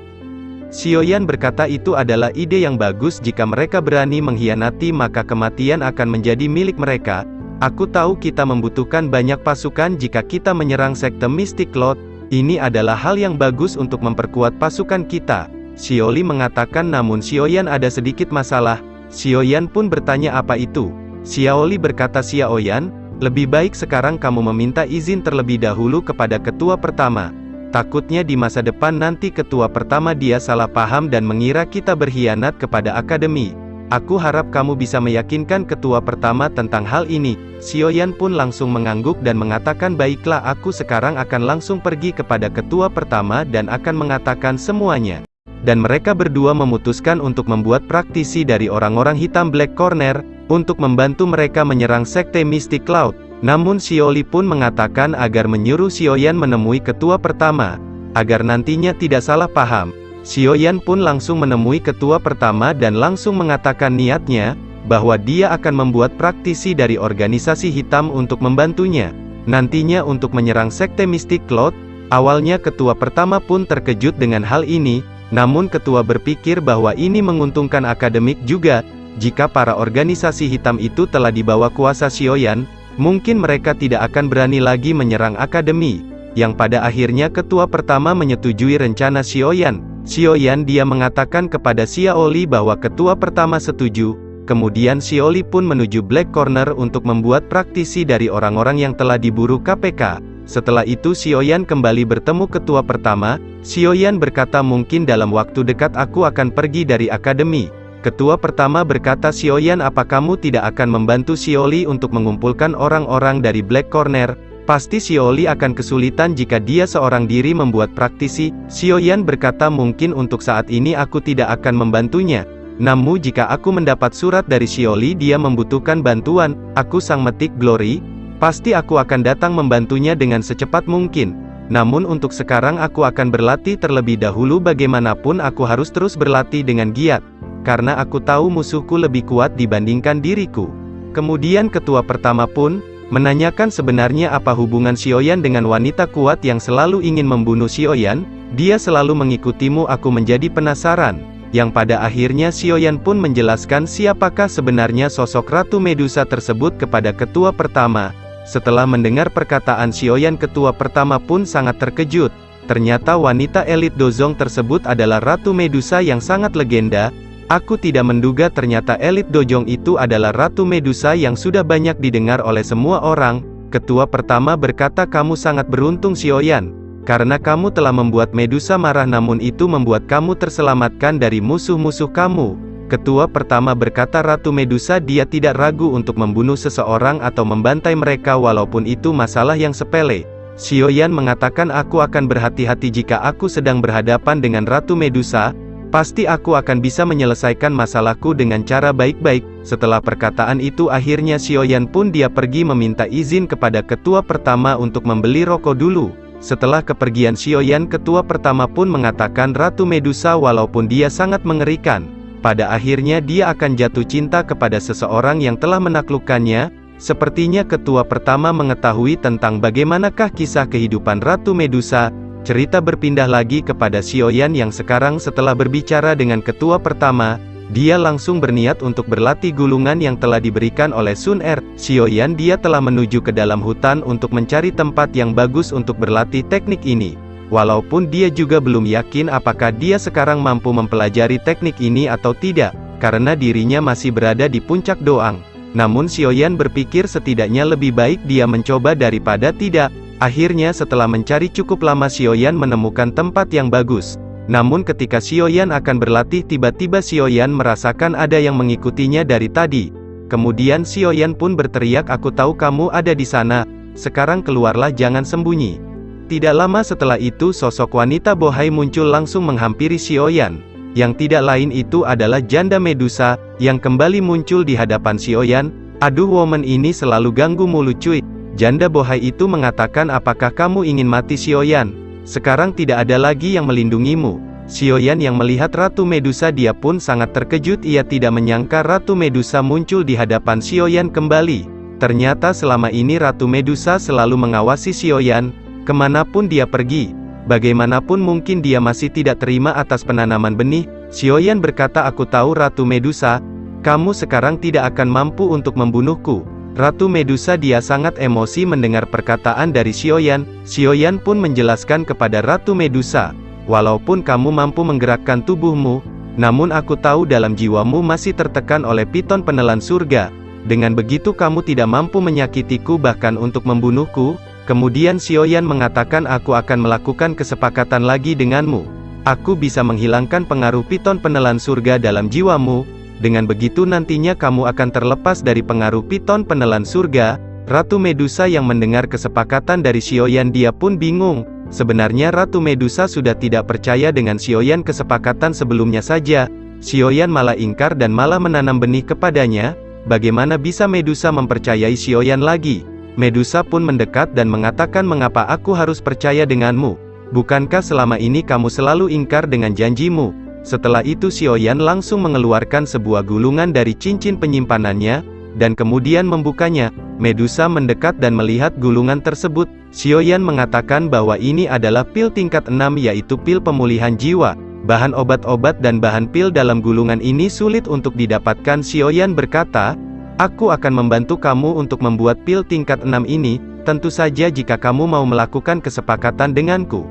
Xiaoyan berkata, itu adalah ide yang bagus. Jika mereka berani mengkhianati, maka kematian akan menjadi milik mereka. Aku tahu kita membutuhkan banyak pasukan jika kita menyerang sekte Mystic Cloud. Ini adalah hal yang bagus untuk memperkuat pasukan kita. Xiaoli mengatakan, namun Xiaoyan, ada sedikit masalah. Xiaoyan pun bertanya, apa itu? Xiaoli berkata, Xiaoyan, lebih baik sekarang kamu meminta izin terlebih dahulu kepada ketua pertama. Takutnya di masa depan nanti ketua pertama dia salah paham dan mengira kita berkhianat kepada akademi. Aku harap kamu bisa meyakinkan ketua pertama tentang hal ini. Xiaoyan pun langsung mengangguk dan mengatakan, baiklah, aku sekarang akan langsung pergi kepada ketua pertama dan akan mengatakan semuanya. Dan mereka berdua memutuskan untuk membuat praktisi dari orang-orang hitam Black Corner, untuk membantu mereka menyerang sekte Mystic Cloud. Namun Xiaoli pun mengatakan agar menyuruh Xiaoyan menemui ketua pertama, agar nantinya tidak salah paham. Xiaoyan pun langsung menemui ketua pertama dan langsung mengatakan niatnya, bahwa dia akan membuat praktisi dari organisasi hitam untuk membantunya, nantinya untuk menyerang sekte Mystic Cloud. Awalnya ketua pertama pun terkejut dengan hal ini, namun ketua berpikir bahwa ini menguntungkan akademik juga. Jika para organisasi hitam itu telah dibawa kuasa Xiaoyan, mungkin mereka tidak akan berani lagi menyerang akademi. Yang pada akhirnya ketua pertama menyetujui rencana Xiaoyan. Xiaoyan dia mengatakan kepada Xiaoli bahwa ketua pertama setuju. Kemudian Xiaoli pun menuju Black Corner untuk membuat praktisi dari orang-orang yang telah diburu KPK. Setelah itu Xiaoyan kembali bertemu ketua pertama. Xiaoyan berkata, mungkin dalam waktu dekat aku akan pergi dari akademi. Ketua pertama berkata, Xiaoyan, apa kamu tidak akan membantu Xiaoli untuk mengumpulkan orang-orang dari Black Corner? Pasti Xiaoli akan kesulitan jika dia seorang diri membuat praktisi. Xiaoyan berkata, mungkin untuk saat ini aku tidak akan membantunya. Namun jika aku mendapat surat dari Xiaoli dia membutuhkan bantuan, aku sang metik Glory, pasti aku akan datang membantunya dengan secepat mungkin. Namun untuk sekarang aku akan berlatih terlebih dahulu, bagaimanapun aku harus terus berlatih dengan giat. Karena aku tahu musuhku lebih kuat dibandingkan diriku. Kemudian ketua pertama pun menanyakan sebenarnya apa hubungan Xiaoyan dengan wanita kuat yang selalu ingin membunuh Xiaoyan. Dia selalu mengikutimu, aku menjadi penasaran. Yang pada akhirnya Xiaoyan pun menjelaskan siapakah sebenarnya sosok Ratu Medusa tersebut kepada ketua pertama. Setelah mendengar perkataan Xiaoyan, ketua pertama pun sangat terkejut. Ternyata wanita elit Dozong tersebut adalah Ratu Medusa yang sangat legenda. Aku tidak menduga ternyata elit Dojong itu adalah Ratu Medusa yang sudah banyak didengar oleh semua orang. Ketua pertama berkata, kamu sangat beruntung Xiaoyan, karena kamu telah membuat Medusa marah, namun itu membuat kamu terselamatkan dari musuh-musuh kamu. Ketua pertama berkata, Ratu Medusa dia tidak ragu untuk membunuh seseorang atau membantai mereka walaupun itu masalah yang sepele. Xiaoyan mengatakan, aku akan berhati-hati jika aku sedang berhadapan dengan Ratu Medusa. Pasti aku akan bisa menyelesaikan masalahku dengan cara baik-baik. Setelah perkataan itu akhirnya Xiaoyan pun dia pergi meminta izin kepada ketua pertama untuk membeli rokok dulu. Setelah kepergian Xiaoyan, ketua pertama pun mengatakan Ratu Medusa walaupun dia sangat mengerikan, pada akhirnya dia akan jatuh cinta kepada seseorang yang telah menaklukkannya. Sepertinya ketua pertama mengetahui tentang bagaimanakah kisah kehidupan Ratu Medusa. Cerita berpindah lagi kepada Xiaoyan yang sekarang setelah berbicara dengan ketua pertama, dia langsung berniat untuk berlatih gulungan yang telah diberikan oleh Sun Er. Xiaoyan dia telah menuju ke dalam hutan untuk mencari tempat yang bagus untuk berlatih teknik ini. Walaupun dia juga belum yakin apakah dia sekarang mampu mempelajari teknik ini atau tidak, karena dirinya masih berada di puncak doang. Namun Xiaoyan berpikir setidaknya lebih baik dia mencoba daripada tidak. Akhirnya setelah mencari cukup lama Xiaoyan menemukan tempat yang bagus. Namun ketika Xiaoyan akan berlatih tiba-tiba Xiaoyan merasakan ada yang mengikutinya dari tadi. Kemudian Xiaoyan pun berteriak, "Aku tahu kamu ada di sana. Sekarang keluarlah, jangan sembunyi." Tidak lama setelah itu sosok wanita bohai muncul langsung menghampiri Xiaoyan. Yang tidak lain itu adalah janda Medusa, yang kembali muncul di hadapan Xiaoyan. "Aduh, woman ini selalu ganggu mulu cuy." Janda bohai itu mengatakan, "Apakah kamu ingin mati Xiaoyan? Sekarang tidak ada lagi yang melindungimu." Xiaoyan yang melihat Ratu Medusa dia pun sangat terkejut, ia tidak menyangka Ratu Medusa muncul di hadapan Xiaoyan kembali. Ternyata selama ini Ratu Medusa selalu mengawasi Xiaoyan, kemanapun dia pergi. Bagaimanapun mungkin dia masih tidak terima atas penanaman benih. Xiaoyan berkata, "Aku tahu Ratu Medusa, kamu sekarang tidak akan mampu untuk membunuhku." Ratu Medusa dia sangat emosi mendengar perkataan dari Xiaoyan. Xiaoyan pun menjelaskan kepada Ratu Medusa, "Walaupun kamu mampu menggerakkan tubuhmu, namun aku tahu dalam jiwamu masih tertekan oleh piton penelan surga. Dengan begitu kamu tidak mampu menyakitiku bahkan untuk membunuhku." Kemudian Xiaoyan mengatakan, "Aku akan melakukan kesepakatan lagi denganmu. Aku bisa menghilangkan pengaruh piton penelan surga dalam jiwamu. Dengan begitu nantinya kamu akan terlepas dari pengaruh piton penelan surga." Ratu Medusa yang mendengar kesepakatan dari Xiaoyan dia pun bingung. Sebenarnya Ratu Medusa sudah tidak percaya dengan Xiaoyan kesepakatan sebelumnya saja. Xiaoyan malah ingkar dan malah menanam benih kepadanya. Bagaimana bisa Medusa mempercayai Xiaoyan lagi? Medusa pun mendekat dan mengatakan, "Mengapa aku harus percaya denganmu? Bukankah selama ini kamu selalu ingkar dengan janjimu?" Setelah itu Xiaoyan langsung mengeluarkan sebuah gulungan dari cincin penyimpanannya, dan kemudian membukanya. Medusa mendekat dan melihat gulungan tersebut. Xiaoyan mengatakan bahwa ini adalah pil tingkat 6 yaitu pil pemulihan jiwa. Bahan obat-obat dan bahan pil dalam gulungan ini sulit untuk didapatkan. Xiaoyan berkata, "Aku akan membantu kamu untuk membuat pil tingkat 6 ini, tentu saja jika kamu mau melakukan kesepakatan denganku."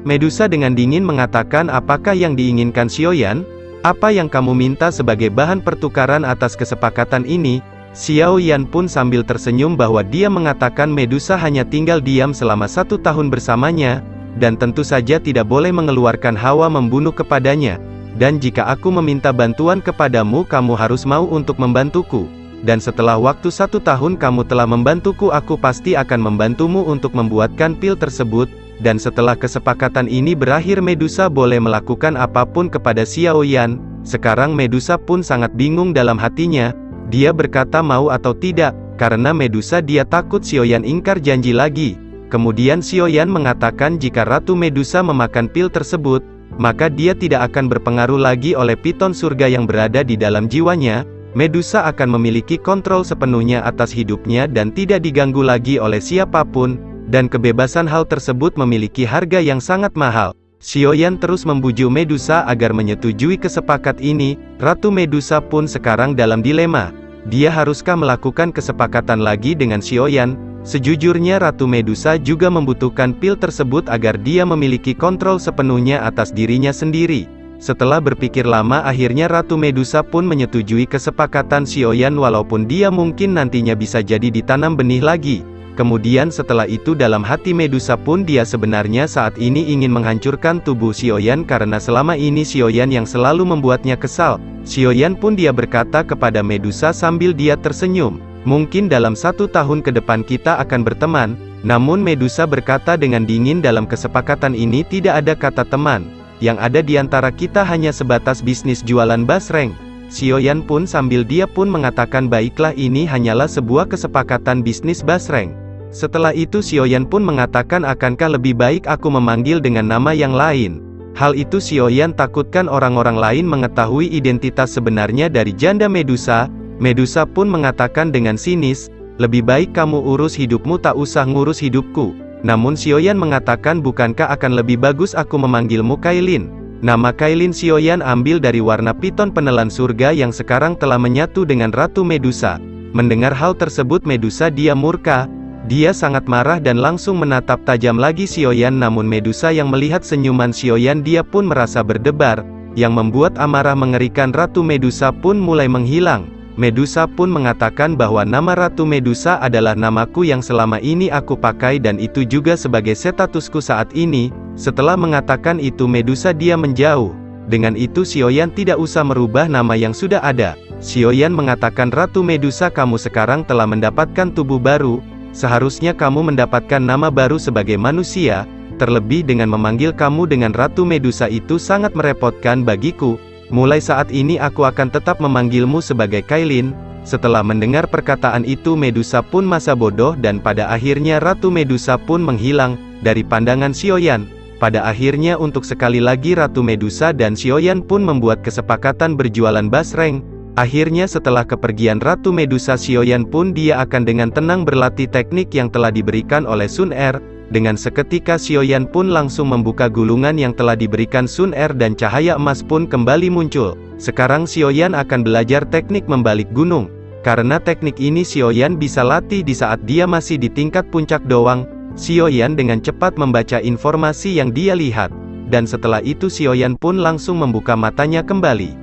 Medusa dengan dingin mengatakan, "Apakah yang diinginkan Xiaoyan? Apa yang kamu minta sebagai bahan pertukaran atas kesepakatan ini?" Xiaoyan pun sambil tersenyum bahwa dia mengatakan Medusa hanya tinggal diam selama 1 tahun bersamanya, dan tentu saja tidak boleh mengeluarkan hawa membunuh kepadanya. "Dan jika aku meminta bantuan kepadamu, kamu harus mau untuk membantuku. Dan setelah waktu 1 tahun kamu telah membantuku, aku pasti akan membantumu untuk membuatkan pil tersebut." Dan setelah kesepakatan ini berakhir Medusa boleh melakukan apapun kepada Xiaoyan. Sekarang Medusa pun sangat bingung dalam hatinya. Dia berkata mau atau tidak, karena Medusa dia takut Xiaoyan ingkar janji lagi. Kemudian Xiaoyan mengatakan jika Ratu Medusa memakan pil tersebut, maka dia tidak akan berpengaruh lagi oleh piton surga yang berada di dalam jiwanya. Medusa akan memiliki kontrol sepenuhnya atas hidupnya dan tidak diganggu lagi oleh siapapun, dan kebebasan hal tersebut memiliki harga yang sangat mahal. Xiaoyan terus membujuk Medusa agar menyetujui kesepakatan ini. Ratu Medusa pun sekarang dalam dilema. Dia haruskah melakukan kesepakatan lagi dengan Xiaoyan? Sejujurnya Ratu Medusa juga membutuhkan pil tersebut agar dia memiliki kontrol sepenuhnya atas dirinya sendiri. Setelah berpikir lama akhirnya Ratu Medusa pun menyetujui kesepakatan Xiaoyan walaupun dia mungkin nantinya bisa jadi ditanam benih lagi. Kemudian setelah itu dalam hati Medusa pun dia sebenarnya saat ini ingin menghancurkan tubuh Xiaoyan karena selama ini Xiaoyan yang selalu membuatnya kesal. Xiaoyan pun dia berkata kepada Medusa sambil dia tersenyum, "Mungkin dalam 1 tahun ke depan kita akan berteman." Namun Medusa berkata dengan dingin, "Dalam kesepakatan ini tidak ada kata teman. Yang ada di antara kita hanya sebatas bisnis jualan basreng." Xiaoyan pun sambil dia pun mengatakan, "Baiklah, ini hanyalah sebuah kesepakatan bisnis basreng." Setelah itu Xiaoyan pun mengatakan, "Akankah lebih baik aku memanggil dengan nama yang lain?" Hal itu Xiaoyan takutkan orang-orang lain mengetahui identitas sebenarnya dari janda Medusa. Medusa pun mengatakan dengan sinis, "Lebih baik kamu urus hidupmu, tak usah ngurus hidupku." Namun Xiaoyan mengatakan, "Bukankah akan lebih bagus aku memanggilmu Kailin?" Nama Kailin Xiaoyan ambil dari warna piton penelan surga yang sekarang telah menyatu dengan Ratu Medusa. Mendengar hal tersebut Medusa dia murka. Dia sangat marah dan langsung menatap tajam lagi Xiaoyan, namun Medusa yang melihat senyuman Xiaoyan dia pun merasa berdebar, yang membuat amarah mengerikan Ratu Medusa pun mulai menghilang. Medusa pun mengatakan bahwa nama Ratu Medusa adalah namaku yang selama ini aku pakai dan itu juga sebagai statusku saat ini. Setelah mengatakan itu Medusa dia menjauh. Dengan itu Xiaoyan tidak usah merubah nama yang sudah ada. Xiaoyan mengatakan Ratu Medusa kamu sekarang telah mendapatkan tubuh baru, seharusnya kamu mendapatkan nama baru sebagai manusia, terlebih dengan memanggil kamu dengan Ratu Medusa itu sangat merepotkan bagiku. Mulai saat ini aku akan tetap memanggilmu sebagai Kailin. Setelah mendengar perkataan itu Medusa pun masa bodoh dan pada akhirnya Ratu Medusa pun menghilang dari pandangan Xiaoyan. Pada akhirnya untuk sekali lagi Ratu Medusa dan Xiaoyan pun membuat kesepakatan berjualan basreng. Akhirnya setelah kepergian Ratu Medusa Xiaoyan pun dia akan dengan tenang berlatih teknik yang telah diberikan oleh Sun Er. Dengan seketika Xiaoyan pun langsung membuka gulungan yang telah diberikan Sun Er dan cahaya emas pun kembali muncul. Sekarang Xiaoyan akan belajar teknik membalik gunung. Karena teknik ini Xiaoyan bisa latih di saat dia masih di tingkat puncak doang. Xiaoyan dengan cepat membaca informasi yang dia lihat. Dan setelah itu Xiaoyan pun langsung membuka matanya kembali.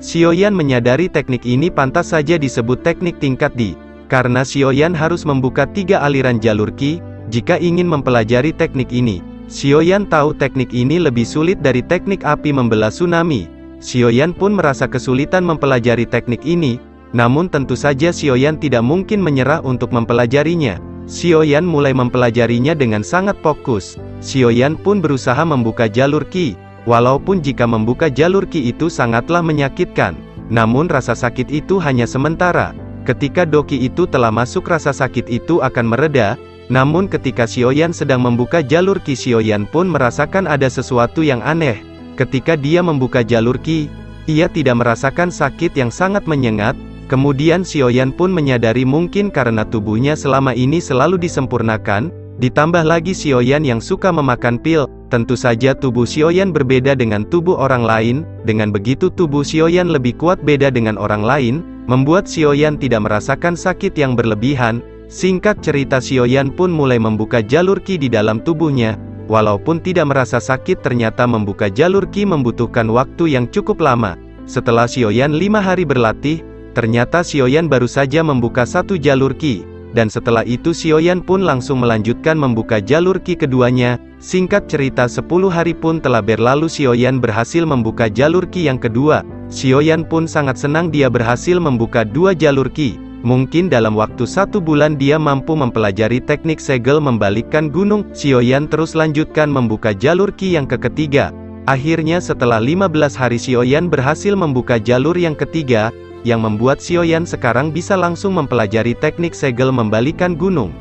Xiaoyan menyadari teknik ini pantas saja disebut teknik tingkat D. Karena Xiaoyan harus membuka 3 aliran jalur Qi. Jika ingin mempelajari teknik ini, Xiaoyan tahu teknik ini lebih sulit dari teknik api membelah tsunami. Xiaoyan pun merasa kesulitan mempelajari teknik ini, namun tentu saja Xiaoyan tidak mungkin menyerah untuk mempelajarinya. Xiaoyan mulai mempelajarinya dengan sangat fokus. Xiaoyan pun berusaha membuka jalur Qi, walaupun jika membuka jalur Qi itu sangatlah menyakitkan. Namun rasa sakit itu hanya sementara. Ketika doki itu telah masuk rasa sakit itu akan mereda. Namun ketika Xiaoyan sedang membuka jalur Qi Xiaoyan pun merasakan ada sesuatu yang aneh. Ketika dia membuka jalur Qi, ia tidak merasakan sakit yang sangat menyengat. Kemudian Xiaoyan pun menyadari mungkin karena tubuhnya selama ini selalu disempurnakan, ditambah lagi Xiaoyan yang suka memakan pil, tentu saja tubuh Xiaoyan berbeda dengan tubuh orang lain, dengan begitu tubuh Xiaoyan lebih kuat beda dengan orang lain, membuat Xiaoyan tidak merasakan sakit yang berlebihan. Singkat cerita Xiaoyan pun mulai membuka jalur Qi di dalam tubuhnya. Walaupun tidak merasa sakit ternyata membuka jalur Qi membutuhkan waktu yang cukup lama. Setelah Xiaoyan 5 hari berlatih, ternyata Xiaoyan baru saja membuka 1 jalur Qi. Dan setelah itu Xiaoyan pun langsung melanjutkan membuka jalur Qi keduanya. Singkat cerita 10 hari pun telah berlalu Xiaoyan berhasil membuka jalur Qi yang kedua. Xiaoyan pun sangat senang dia berhasil membuka 2 jalur Qi. Mungkin dalam waktu 1 bulan dia mampu mempelajari teknik segel membalikkan gunung. Xiaoyan terus lanjutkan membuka jalur Qi yang ketiga. Akhirnya setelah 15 hari Xiaoyan berhasil membuka jalur yang ketiga, yang membuat Xiaoyan sekarang bisa langsung mempelajari teknik segel membalikkan gunung.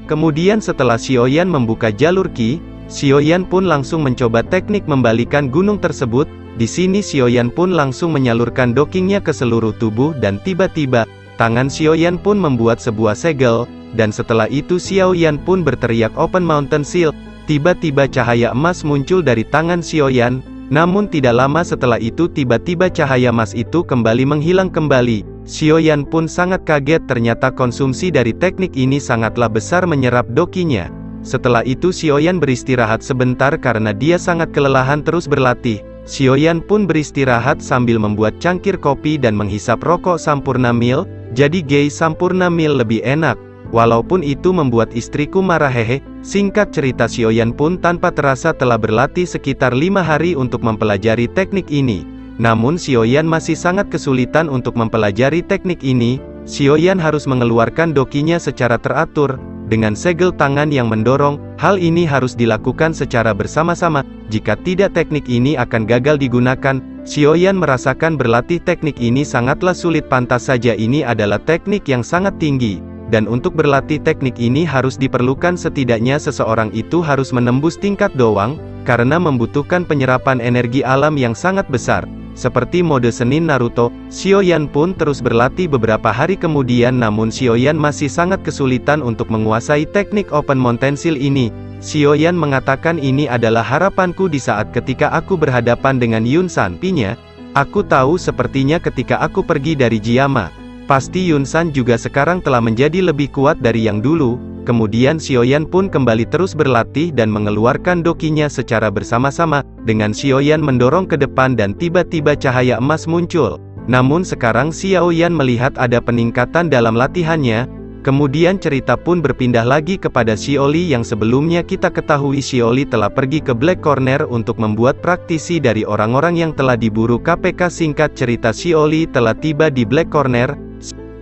Kemudian setelah Xiaoyan membuka jalur Qi, Xiaoyan pun langsung mencoba teknik membalikkan gunung tersebut. Di sini Xiaoyan pun langsung menyalurkan dokingnya ke seluruh tubuh dan tiba-tiba tangan Xiaoyan pun membuat sebuah segel, dan setelah itu Xiaoyan pun berteriak Open Mountain Seal. Tiba-tiba cahaya emas muncul dari tangan Xiaoyan, namun tidak lama setelah itu tiba-tiba cahaya emas itu kembali menghilang kembali. Xiaoyan pun sangat kaget ternyata konsumsi dari teknik ini sangatlah besar menyerap dokinya. Setelah itu Xiaoyan beristirahat sebentar karena dia sangat kelelahan terus berlatih. Xiaoyan pun beristirahat sambil membuat cangkir kopi dan menghisap rokok Sampurna Mil. Jadi gay Sampurna Mil lebih enak. Walaupun itu membuat istriku marah hehe. Singkat cerita Xiaoyan pun tanpa terasa telah berlatih sekitar 5 hari untuk mempelajari teknik ini. Namun Xiaoyan masih sangat kesulitan untuk mempelajari teknik ini. Xiaoyan harus mengeluarkan dokinya secara teratur, dengan segel tangan yang mendorong. Hal ini harus dilakukan secara bersama-sama. Jika tidak teknik ini akan gagal digunakan. Xiaoyan merasakan berlatih teknik ini sangatlah sulit, pantas saja ini adalah teknik yang sangat tinggi. Dan untuk berlatih teknik ini harus diperlukan setidaknya seseorang itu harus menembus tingkat doang, karena membutuhkan penyerapan energi alam yang sangat besar. Seperti mode Senin Naruto, Xiaoyan pun terus berlatih beberapa hari kemudian namun Xiaoyan masih sangat kesulitan untuk menguasai teknik Open Mountain Seal ini. Xiaoyan mengatakan ini adalah harapanku di saat ketika aku berhadapan dengan Yun San. Pinya, aku tahu sepertinya ketika aku pergi dari Jiyama, pasti Yun San juga sekarang telah menjadi lebih kuat dari yang dulu. Kemudian Xiaoyan pun kembali terus berlatih dan mengeluarkan dokinya secara bersama-sama, dengan Xiaoyan mendorong ke depan dan tiba-tiba cahaya emas muncul. Namun sekarang Xiao Yan melihat ada peningkatan dalam latihannya. Kemudian cerita pun berpindah lagi kepada Xiaoli yang sebelumnya kita ketahui Xiaoli telah pergi ke Black Corner untuk membuat praktisi dari orang-orang yang telah diburu KPK. Singkat cerita, Xiaoli telah tiba di Black Corner.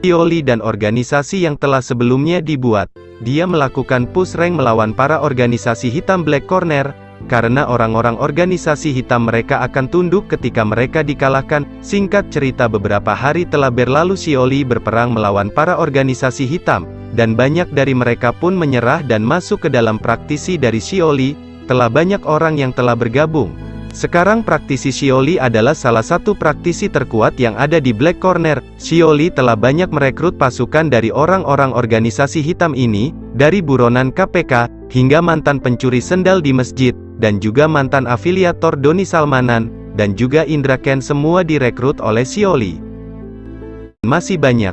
Xiaoli dan organisasi yang telah sebelumnya dibuat. Dia melakukan push rank melawan para organisasi hitam Black Corner, karena orang-orang organisasi hitam mereka akan tunduk ketika mereka dikalahkan. Singkat cerita, beberapa hari telah berlalu Xiaoli berperang melawan para organisasi hitam, dan banyak dari mereka pun menyerah dan masuk ke dalam praktisi dari Xiaoli. Telah banyak orang yang telah bergabung. Sekarang praktisi Xiaoli adalah salah satu praktisi terkuat yang ada di Black Corner. Xiaoli telah banyak merekrut pasukan dari orang-orang organisasi hitam ini, dari buronan KPK, hingga mantan pencuri sendal di masjid, dan juga mantan afiliator Doni Salmanan, dan juga Indra Ken, semua direkrut oleh Xiaoli. Masih banyak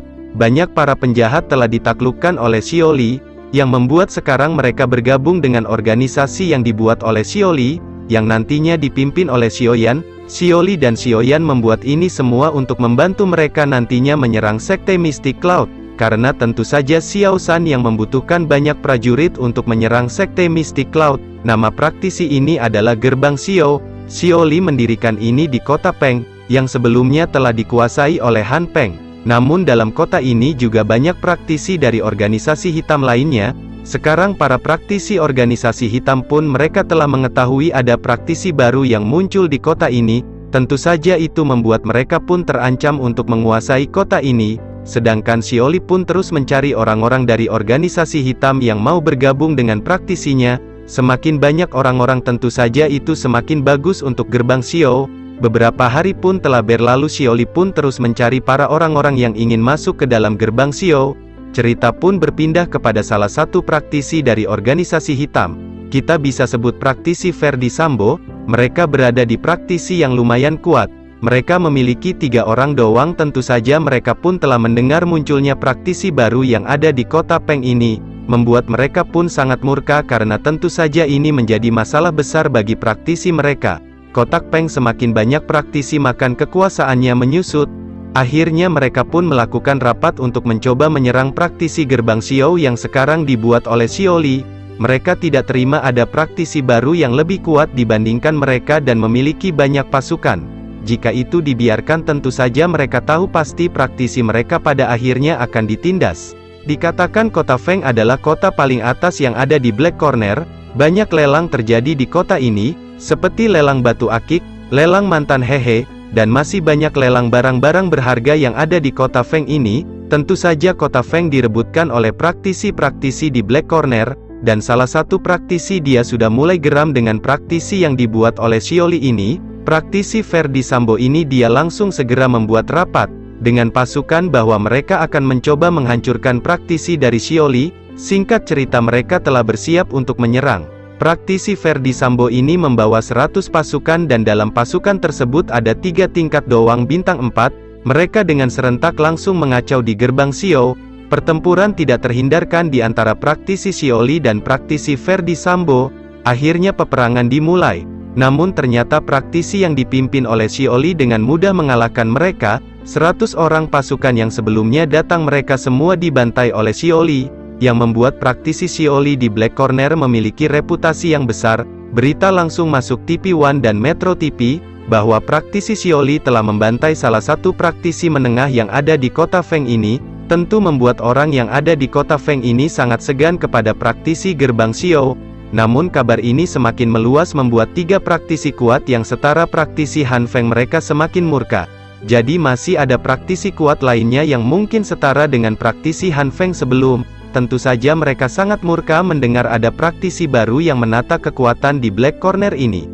para penjahat telah ditaklukkan oleh Xiaoli, yang membuat sekarang mereka bergabung dengan organisasi yang dibuat oleh Xiaoli, yang nantinya dipimpin oleh Xiaoyan. Xiaoli dan Xiaoyan membuat ini semua untuk membantu mereka nantinya menyerang Sekte Mystic Cloud, karena tentu saja Xiao San yang membutuhkan banyak prajurit untuk menyerang Sekte Mystic Cloud. Nama praktisi ini adalah Gerbang Xiao. Xiaoli mendirikan ini di kota Peng, yang sebelumnya telah dikuasai oleh Han Peng. Namun dalam kota ini juga banyak praktisi dari organisasi hitam lainnya. Sekarang para praktisi organisasi hitam pun mereka telah mengetahui ada praktisi baru yang muncul di kota ini. Tentu saja itu membuat mereka pun terancam untuk menguasai kota ini. Sedangkan Xiaoli pun terus mencari orang-orang dari organisasi hitam yang mau bergabung dengan praktisinya. Semakin banyak orang-orang tentu saja itu semakin bagus untuk Gerbang Xiao. Beberapa hari pun telah berlalu, Xiaoli pun terus mencari para orang-orang yang ingin masuk ke dalam Gerbang Xiao. Cerita pun berpindah kepada salah satu praktisi dari organisasi hitam. Kita bisa sebut praktisi Ferdi Sambo. Mereka berada di praktisi yang lumayan kuat. Mereka memiliki 3 orang doang. Tentu saja mereka pun telah mendengar munculnya praktisi baru yang ada di kota Peng ini, membuat mereka pun sangat murka karena tentu saja ini menjadi masalah besar bagi praktisi mereka. Kotak Peng semakin banyak praktisi makan kekuasaannya menyusut. Akhirnya mereka pun melakukan rapat untuk mencoba menyerang praktisi Gerbang Xiao yang sekarang dibuat oleh Xiaoli. Mereka tidak terima ada praktisi baru yang lebih kuat dibandingkan mereka dan memiliki banyak pasukan. Jika itu dibiarkan tentu saja mereka tahu pasti praktisi mereka pada akhirnya akan ditindas. Dikatakan kota Feng adalah kota paling atas yang ada di Black Corner. Banyak lelang terjadi di kota ini, seperti lelang batu akik, lelang mantan hehe, dan masih banyak lelang barang-barang berharga yang ada di kota Feng ini. Tentu saja kota Feng direbutkan oleh praktisi-praktisi di Black Corner, dan salah satu praktisi dia sudah mulai geram dengan praktisi yang dibuat oleh Xiaoli ini. Praktisi Ferdi Sambo ini dia langsung segera membuat rapat dengan pasukan bahwa mereka akan mencoba menghancurkan praktisi dari Xiaoli. Singkat cerita, mereka telah bersiap untuk menyerang. Praktisi Ferdi Sambo ini membawa 100 pasukan dan dalam pasukan tersebut ada 3 tingkat doang bintang 4. Mereka dengan serentak langsung mengacau di Gerbang Xiao. Pertempuran tidak terhindarkan di antara praktisi Xiaoli dan praktisi Ferdi Sambo. Akhirnya peperangan dimulai. Namun ternyata praktisi yang dipimpin oleh Xiaoli dengan mudah mengalahkan mereka. 100 orang pasukan yang sebelumnya datang mereka semua dibantai oleh Xiaoli, yang membuat praktisi Xiaoli di Black Corner memiliki reputasi yang besar. Berita langsung masuk TV One dan Metro TV, bahwa praktisi Xiaoli telah membantai salah satu praktisi menengah yang ada di kota Feng ini. Tentu membuat orang yang ada di kota Feng ini sangat segan kepada praktisi Gerbang Xiao. Namun kabar ini semakin meluas membuat 3 praktisi kuat yang setara praktisi Han Feng mereka semakin murka. Jadi masih ada praktisi kuat lainnya yang mungkin setara dengan praktisi Han Feng sebelum. Tentu saja mereka sangat murka mendengar ada praktisi baru yang menata kekuatan di Black Corner ini.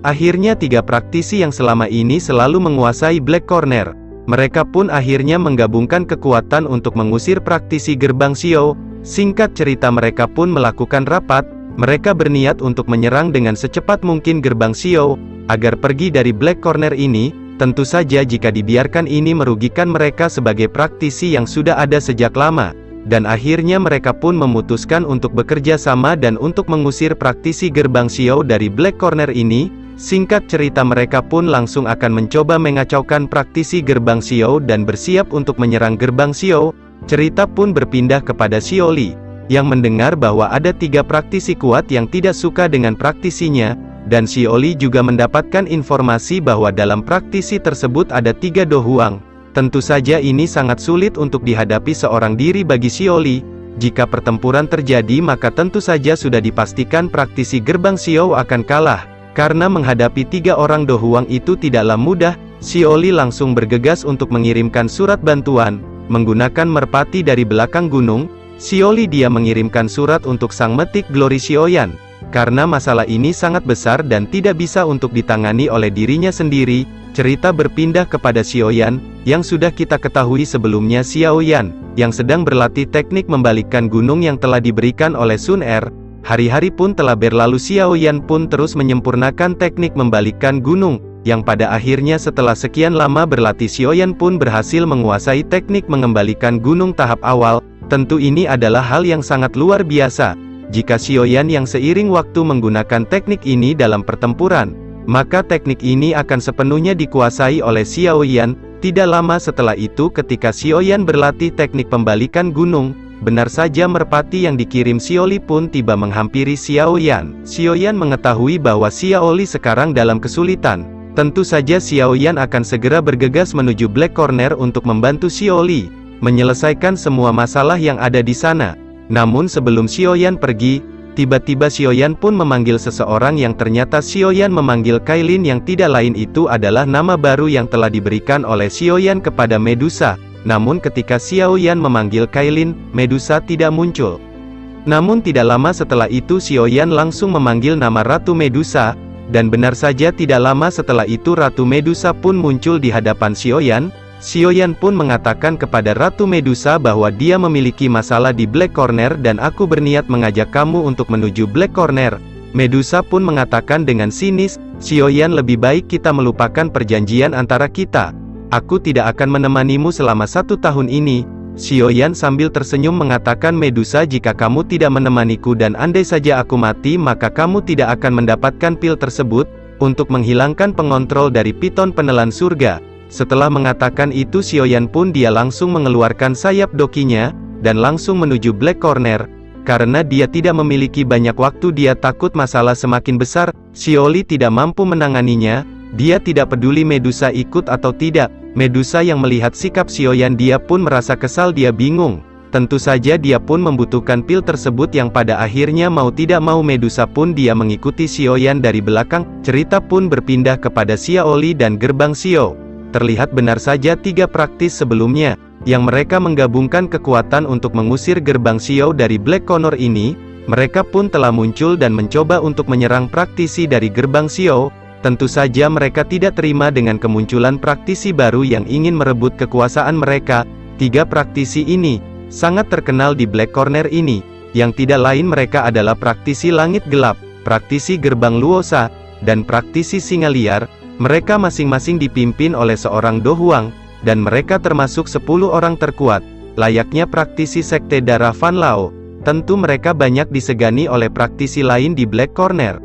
Akhirnya 3 praktisi yang selama ini selalu menguasai Black Corner, mereka pun akhirnya menggabungkan kekuatan untuk mengusir praktisi Gerbang Xiao. Singkat cerita, mereka pun melakukan rapat. Mereka berniat untuk menyerang dengan secepat mungkin Gerbang Xiao, agar pergi dari Black Corner ini. Tentu saja jika dibiarkan ini merugikan mereka sebagai praktisi yang sudah ada sejak lama. Dan akhirnya mereka pun memutuskan untuk bekerja sama dan untuk mengusir praktisi Gerbang Xiao dari Black Corner ini. Singkat cerita mereka pun langsung akan mencoba mengacaukan praktisi gerbang Xiao dan bersiap untuk menyerang gerbang Xiao. Cerita pun berpindah kepada Xiaoli, yang mendengar bahwa ada 3 praktisi kuat yang tidak suka dengan praktisinya, dan Xiaoli juga mendapatkan informasi bahwa dalam praktisi tersebut ada 3 Do Huang. Tentu saja ini sangat sulit untuk dihadapi seorang diri bagi Xiaoli. Jika pertempuran terjadi maka tentu saja sudah dipastikan praktisi gerbang Xiao akan kalah. Karena menghadapi 3 orang Do Huang itu tidaklah mudah, Xiaoli langsung bergegas untuk mengirimkan surat bantuan. Menggunakan merpati dari belakang gunung, Xiaoli dia mengirimkan surat untuk Sang Metik Glory Xiaoyan. Karena masalah ini sangat besar dan tidak bisa untuk ditangani oleh dirinya sendiri, cerita berpindah kepada Xiaoyan, yang sudah kita ketahui sebelumnya Xiaoyan, yang sedang berlatih teknik membalikkan gunung yang telah diberikan oleh Sun Er. Hari-hari pun telah berlalu, Xiaoyan pun terus menyempurnakan teknik membalikkan gunung, yang pada akhirnya setelah sekian lama berlatih Xiaoyan pun berhasil menguasai teknik mengembalikan gunung tahap awal. Tentu ini adalah hal yang sangat luar biasa. Jika Xiaoyan yang seiring waktu menggunakan teknik ini dalam pertempuran, maka teknik ini akan sepenuhnya dikuasai oleh Xiaoyan. Tidak lama setelah itu ketika Xiaoyan berlatih teknik pembalikan gunung, benar saja merpati yang dikirim Xiaoli pun tiba menghampiri Xiaoyan. Xiaoyan mengetahui bahwa Xiaoli sekarang dalam kesulitan. Tentu saja Xiaoyan akan segera bergegas menuju Black Corner untuk membantu Xiaoli menyelesaikan semua masalah yang ada di sana. Namun sebelum Xiaoyan pergi, tiba-tiba Xiaoyan pun memanggil seseorang yang ternyata Xiaoyan memanggil Kailin, yang tidak lain itu adalah nama baru yang telah diberikan oleh Xiaoyan kepada Medusa. Namun ketika Xiaoyan memanggil Kailin, Medusa tidak muncul. Namun tidak lama setelah itu Xiaoyan langsung memanggil nama Ratu Medusa, dan benar saja tidak lama setelah itu Ratu Medusa pun muncul di hadapan Xiaoyan. Xiaoyan pun mengatakan kepada Ratu Medusa bahwa dia memiliki masalah di Black Corner dan aku berniat mengajak kamu untuk menuju Black Corner. Medusa pun mengatakan dengan sinis, Xiaoyan, lebih baik kita melupakan perjanjian antara kita. Aku tidak akan menemanimu selama 1 tahun ini. Xiaoyan sambil tersenyum mengatakan, Medusa, jika kamu tidak menemaniku dan andai saja aku mati maka kamu tidak akan mendapatkan pil tersebut, untuk menghilangkan pengontrol dari piton penelan surga. Setelah mengatakan itu Xiaoyan pun dia langsung mengeluarkan sayap dokinya, dan langsung menuju Black Corner. Karena dia tidak memiliki banyak waktu, dia takut masalah semakin besar, Xiaoli tidak mampu menanganinya. Dia tidak peduli Medusa ikut atau tidak. Medusa yang melihat sikap Xiaoyan dia pun merasa kesal, dia bingung. Tentu saja dia pun membutuhkan pil tersebut yang pada akhirnya mau tidak mau Medusa pun dia mengikuti Xiaoyan dari belakang. Cerita pun berpindah kepada Xiaoli dan gerbang Xiao. Terlihat benar saja 3 praktis sebelumnya, yang mereka menggabungkan kekuatan untuk mengusir gerbang Xiao dari Black Corner ini. Mereka pun telah muncul dan mencoba untuk menyerang praktisi dari gerbang Xiao. Tentu saja mereka tidak terima dengan kemunculan praktisi baru yang ingin merebut kekuasaan mereka. 3 praktisi ini sangat terkenal di Black Corner ini, yang tidak lain mereka adalah praktisi Langit Gelap, praktisi Gerbang Luosa, dan praktisi Singa Liar. Mereka masing-masing dipimpin oleh seorang Do Huang, dan mereka termasuk 10 orang terkuat, layaknya praktisi Sekte Darah Fan Lao. Tentu mereka banyak disegani oleh praktisi lain di Black Corner.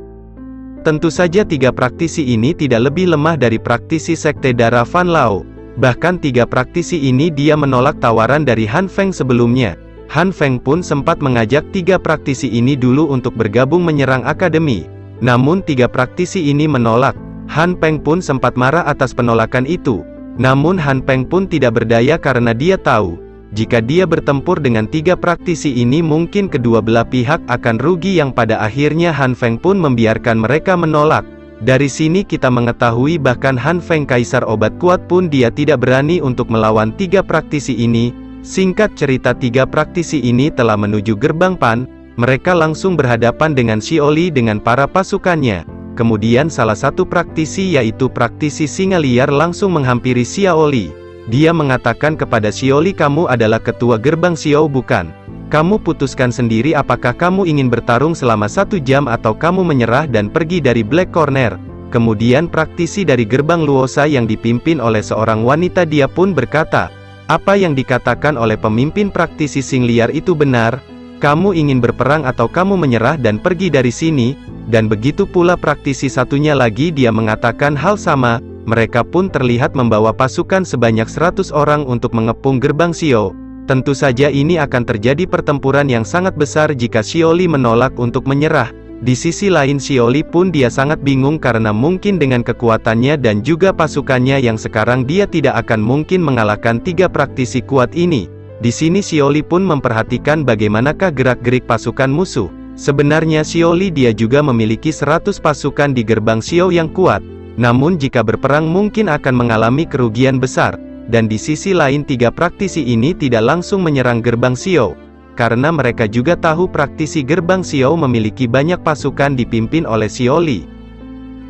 Tentu saja 3 praktisi ini tidak lebih lemah dari praktisi Sekte Darah Fan Lao. Bahkan 3 praktisi ini dia menolak tawaran dari Han Feng sebelumnya. Han Feng pun sempat mengajak 3 praktisi ini dulu untuk bergabung menyerang akademi. Namun 3 praktisi ini menolak. Han Feng pun sempat marah atas penolakan itu. Namun Han Feng pun tidak berdaya karena dia tahu, jika dia bertempur dengan 3 praktisi ini mungkin kedua belah pihak akan rugi, yang pada akhirnya Han Feng pun membiarkan mereka menolak. Dari sini kita mengetahui bahkan Han Feng Kaisar Obat Kuat pun dia tidak berani untuk melawan 3 praktisi ini. Singkat cerita 3 praktisi ini telah menuju gerbang Pan. Mereka langsung berhadapan dengan Xiaoli dengan para pasukannya. Kemudian salah satu praktisi yaitu praktisi Singa Liar langsung menghampiri Xiaoli. Dia mengatakan kepada Xiaoli, kamu adalah ketua gerbang Xiao bukan? Kamu putuskan sendiri apakah kamu ingin bertarung selama 1 jam atau kamu menyerah dan pergi dari Black Corner. Kemudian praktisi dari gerbang Luosa yang dipimpin oleh seorang wanita dia pun berkata, apa yang dikatakan oleh pemimpin praktisi Sing Liar itu benar? Kamu ingin berperang atau kamu menyerah dan pergi dari sini? dan begitu pula praktisi satunya lagi dia mengatakan hal sama. Mereka pun terlihat membawa pasukan sebanyak 100 orang untuk mengepung gerbang Xiao. Tentu saja ini akan terjadi pertempuran yang sangat besar jika Xiaoli menolak untuk menyerah. Di sisi lain Xiaoli pun dia sangat bingung karena mungkin dengan kekuatannya dan juga pasukannya yang sekarang dia tidak akan mungkin mengalahkan 3 praktisi kuat ini. Di sini Xiaoli pun memperhatikan bagaimanakah gerak-gerik pasukan musuh. Sebenarnya Xiaoli dia juga memiliki 100 pasukan di gerbang Xiao yang kuat. Namun jika berperang mungkin akan mengalami kerugian besar. Dan di sisi lain 3 praktisi ini tidak langsung menyerang gerbang Xiao. Karena mereka juga tahu praktisi gerbang Xiao memiliki banyak pasukan dipimpin oleh Xiaoli.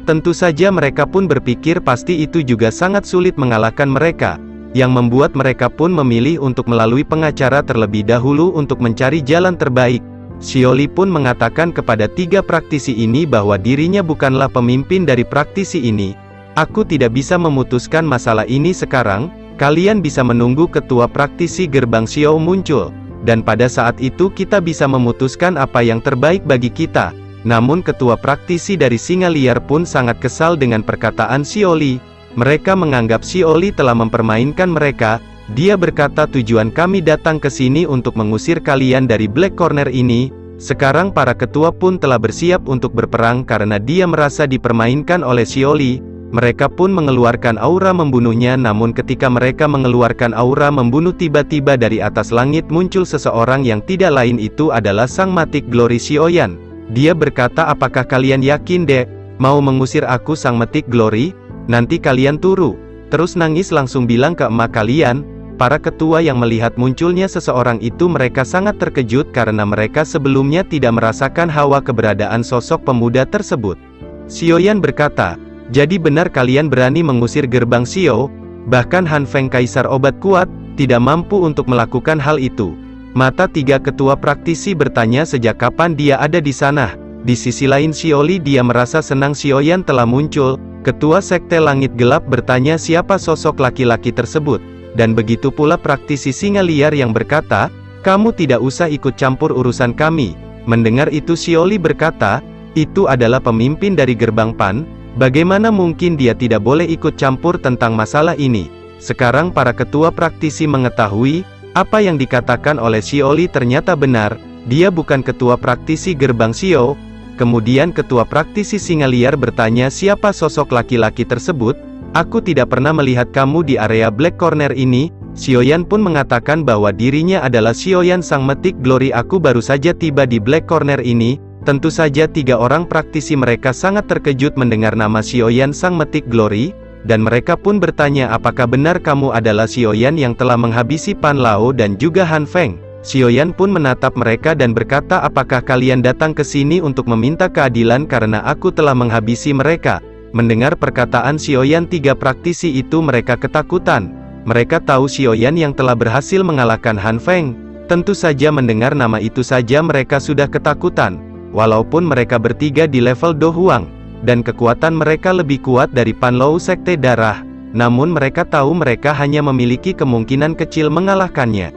Tentu saja mereka pun berpikir pasti itu juga sangat sulit mengalahkan mereka. Yang membuat mereka pun memilih untuk melalui pengacara terlebih dahulu untuk mencari jalan terbaik. Xiaoli pun mengatakan kepada 3 praktisi ini bahwa dirinya bukanlah pemimpin dari praktisi ini. Aku tidak bisa memutuskan masalah ini sekarang, kalian bisa menunggu ketua praktisi gerbang Xiao muncul. Dan pada saat itu kita bisa memutuskan apa yang terbaik bagi kita. Namun ketua praktisi dari Singa Liar pun sangat kesal dengan perkataan Xiaoli. Mereka menganggap Xiaoli telah mempermainkan mereka. Dia berkata tujuan kami datang ke sini untuk mengusir kalian dari Black Corner ini. Sekarang para ketua pun telah bersiap untuk berperang karena dia merasa dipermainkan oleh Xiaoli. Mereka pun mengeluarkan aura membunuhnya, namun ketika mereka mengeluarkan aura membunuh tiba-tiba dari atas langit muncul seseorang yang tidak lain itu adalah Sang Matik Glory Xiaoyan. Dia berkata apakah kalian yakin dek, mau mengusir aku Sang Matik Glory? Nanti kalian turu. Terus nangis langsung bilang ke emak kalian. Para ketua yang melihat munculnya seseorang itu mereka sangat terkejut karena mereka sebelumnya tidak merasakan hawa keberadaan sosok pemuda tersebut. Xiaoyan berkata, jadi benar kalian berani mengusir gerbang Xiao? Bahkan Han Feng Kaisar obat kuat, tidak mampu untuk melakukan hal itu. Mata 3 ketua praktisi bertanya sejak kapan dia ada di sana. Di sisi lain Xiaoli dia merasa senang Xiaoyan telah muncul. Ketua Sekte Langit Gelap bertanya siapa sosok laki-laki tersebut. Dan begitu pula praktisi Singa Liar yang berkata, kamu tidak usah ikut campur urusan kami. Mendengar itu Xiaoli berkata, itu adalah pemimpin dari gerbang Pan, bagaimana mungkin dia tidak boleh ikut campur tentang masalah ini. Sekarang para ketua praktisi mengetahui, apa yang dikatakan oleh Xiaoli ternyata benar, dia bukan ketua praktisi gerbang Xiao. Kemudian ketua praktisi Singa Liar bertanya siapa sosok laki-laki tersebut. Aku tidak pernah melihat kamu di area Black Corner ini. Xiaoyan pun mengatakan bahwa dirinya adalah Xiaoyan Sang Matik Glory. Aku baru saja tiba di Black Corner ini. Tentu saja 3 orang praktisi mereka sangat terkejut mendengar nama Xiaoyan Sang Matik Glory. Dan mereka pun bertanya apakah benar kamu adalah Xiaoyan yang telah menghabisi Pan Lao dan juga Han Feng. Xiaoyan pun menatap mereka dan berkata apakah kalian datang ke sini untuk meminta keadilan karena aku telah menghabisi mereka. Mendengar perkataan Xiaoyan 3 praktisi itu mereka ketakutan. Mereka tahu Xiaoyan yang telah berhasil mengalahkan Han Feng. Tentu saja mendengar nama itu saja mereka sudah ketakutan. Walaupun mereka bertiga di level Do Huang. Dan kekuatan mereka lebih kuat dari Pan Lao Sekte Darah. Namun mereka tahu mereka hanya memiliki kemungkinan kecil mengalahkannya.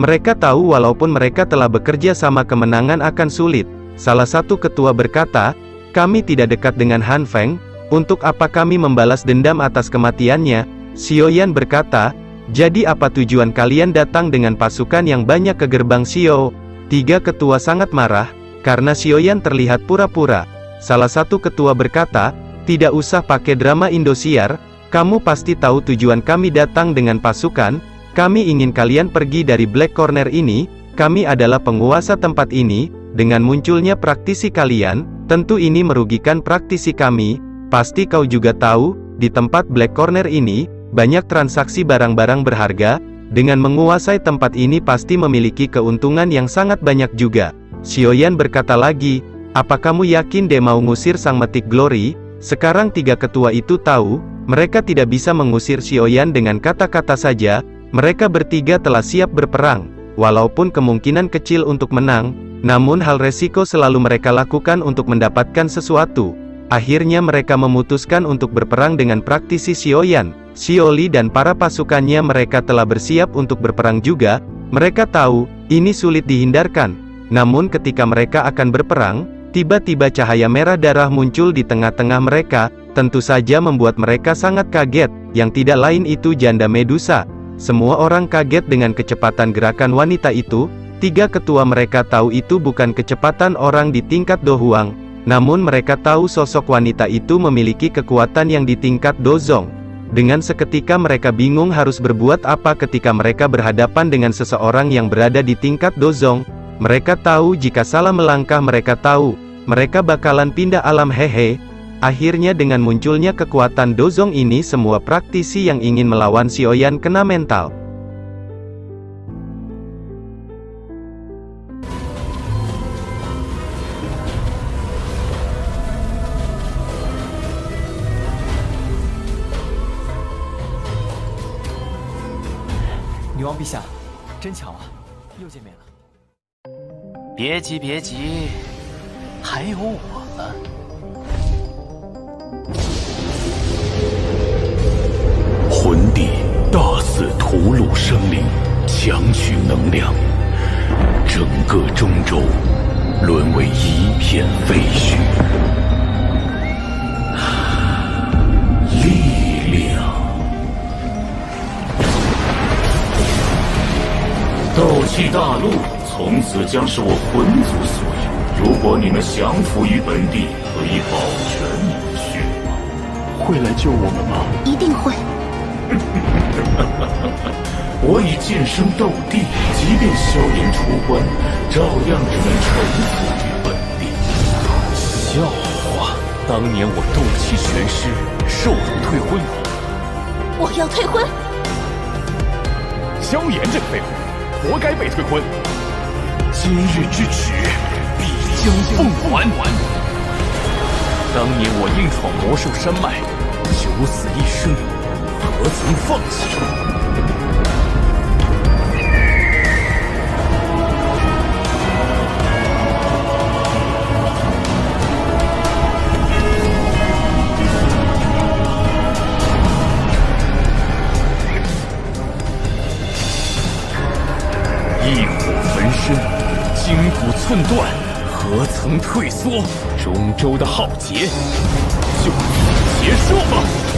Mereka tahu walaupun mereka telah bekerja sama kemenangan akan sulit. Salah satu ketua berkata, kami tidak dekat dengan Han Feng, untuk apa kami membalas dendam atas kematiannya? Xiaoyan berkata, jadi apa tujuan kalian datang dengan pasukan yang banyak ke gerbang Xiao? 3 ketua sangat marah, karena Xiaoyan terlihat pura-pura. Salah satu ketua berkata, tidak usah pakai drama Indosiar, kamu pasti tahu tujuan kami datang dengan pasukan, kami ingin kalian pergi dari Black Corner ini, kami adalah penguasa tempat ini, dengan munculnya praktisi kalian, tentu ini merugikan praktisi kami. Pasti kau juga tahu, di tempat Black Corner ini, banyak transaksi barang-barang berharga. Dengan menguasai tempat ini pasti memiliki keuntungan yang sangat banyak juga. Xiaoyan berkata lagi, apa kamu yakin dia mau ngusir Sang Matik Glory? Sekarang 3 ketua itu tahu, mereka tidak bisa mengusir Xiaoyan dengan kata-kata saja. Mereka bertiga telah siap berperang. Walaupun kemungkinan kecil untuk menang, namun hal resiko selalu mereka lakukan untuk mendapatkan sesuatu. Akhirnya mereka memutuskan untuk berperang dengan praktisi Xiaoyan. Xiaoli dan para pasukannya mereka telah bersiap untuk berperang juga. Mereka tahu, ini sulit dihindarkan. Namun ketika mereka akan berperang, Tiba-tiba cahaya merah darah muncul di tengah-tengah mereka, tentu saja membuat mereka sangat kaget, yang tidak lain itu janda Medusa. Semua orang kaget dengan kecepatan gerakan wanita itu. 3 ketua mereka tahu itu bukan kecepatan orang di tingkat Do Huang, namun mereka tahu sosok wanita itu memiliki kekuatan yang di tingkat Do Zong. Dengan seketika mereka bingung harus berbuat apa ketika mereka berhadapan dengan seseorang yang berada di tingkat Do Zong. Mereka tahu jika salah melangkah mereka tahu, mereka bakalan pindah alam hehe. Akhirnya dengan munculnya kekuatan Do Zong ini semua praktisi yang ingin melawan Xiaoyan kena mental.女王陛下，真巧啊，又见面了。别急，别急，还有我们。魂帝大肆屠戮生灵，强取能量，整个中州沦为一片废墟。力量。斗气大陆从此将是我魂族所有。如果你们降服于本帝，可以保全你的血脉。会来救我们吗？一定会。我已晋升斗帝，即便萧炎出关，照样只能臣服于本帝。笑话！当年我斗气全失，受辱退婚后，我要退婚。萧炎这个废物，活该被退婚。今日之耻，必将奉还。当年我硬闯魔兽山脉，九死一生，何曾放弃？异火焚身，筋骨寸断，何曾退缩？中州的浩劫就此结束吧。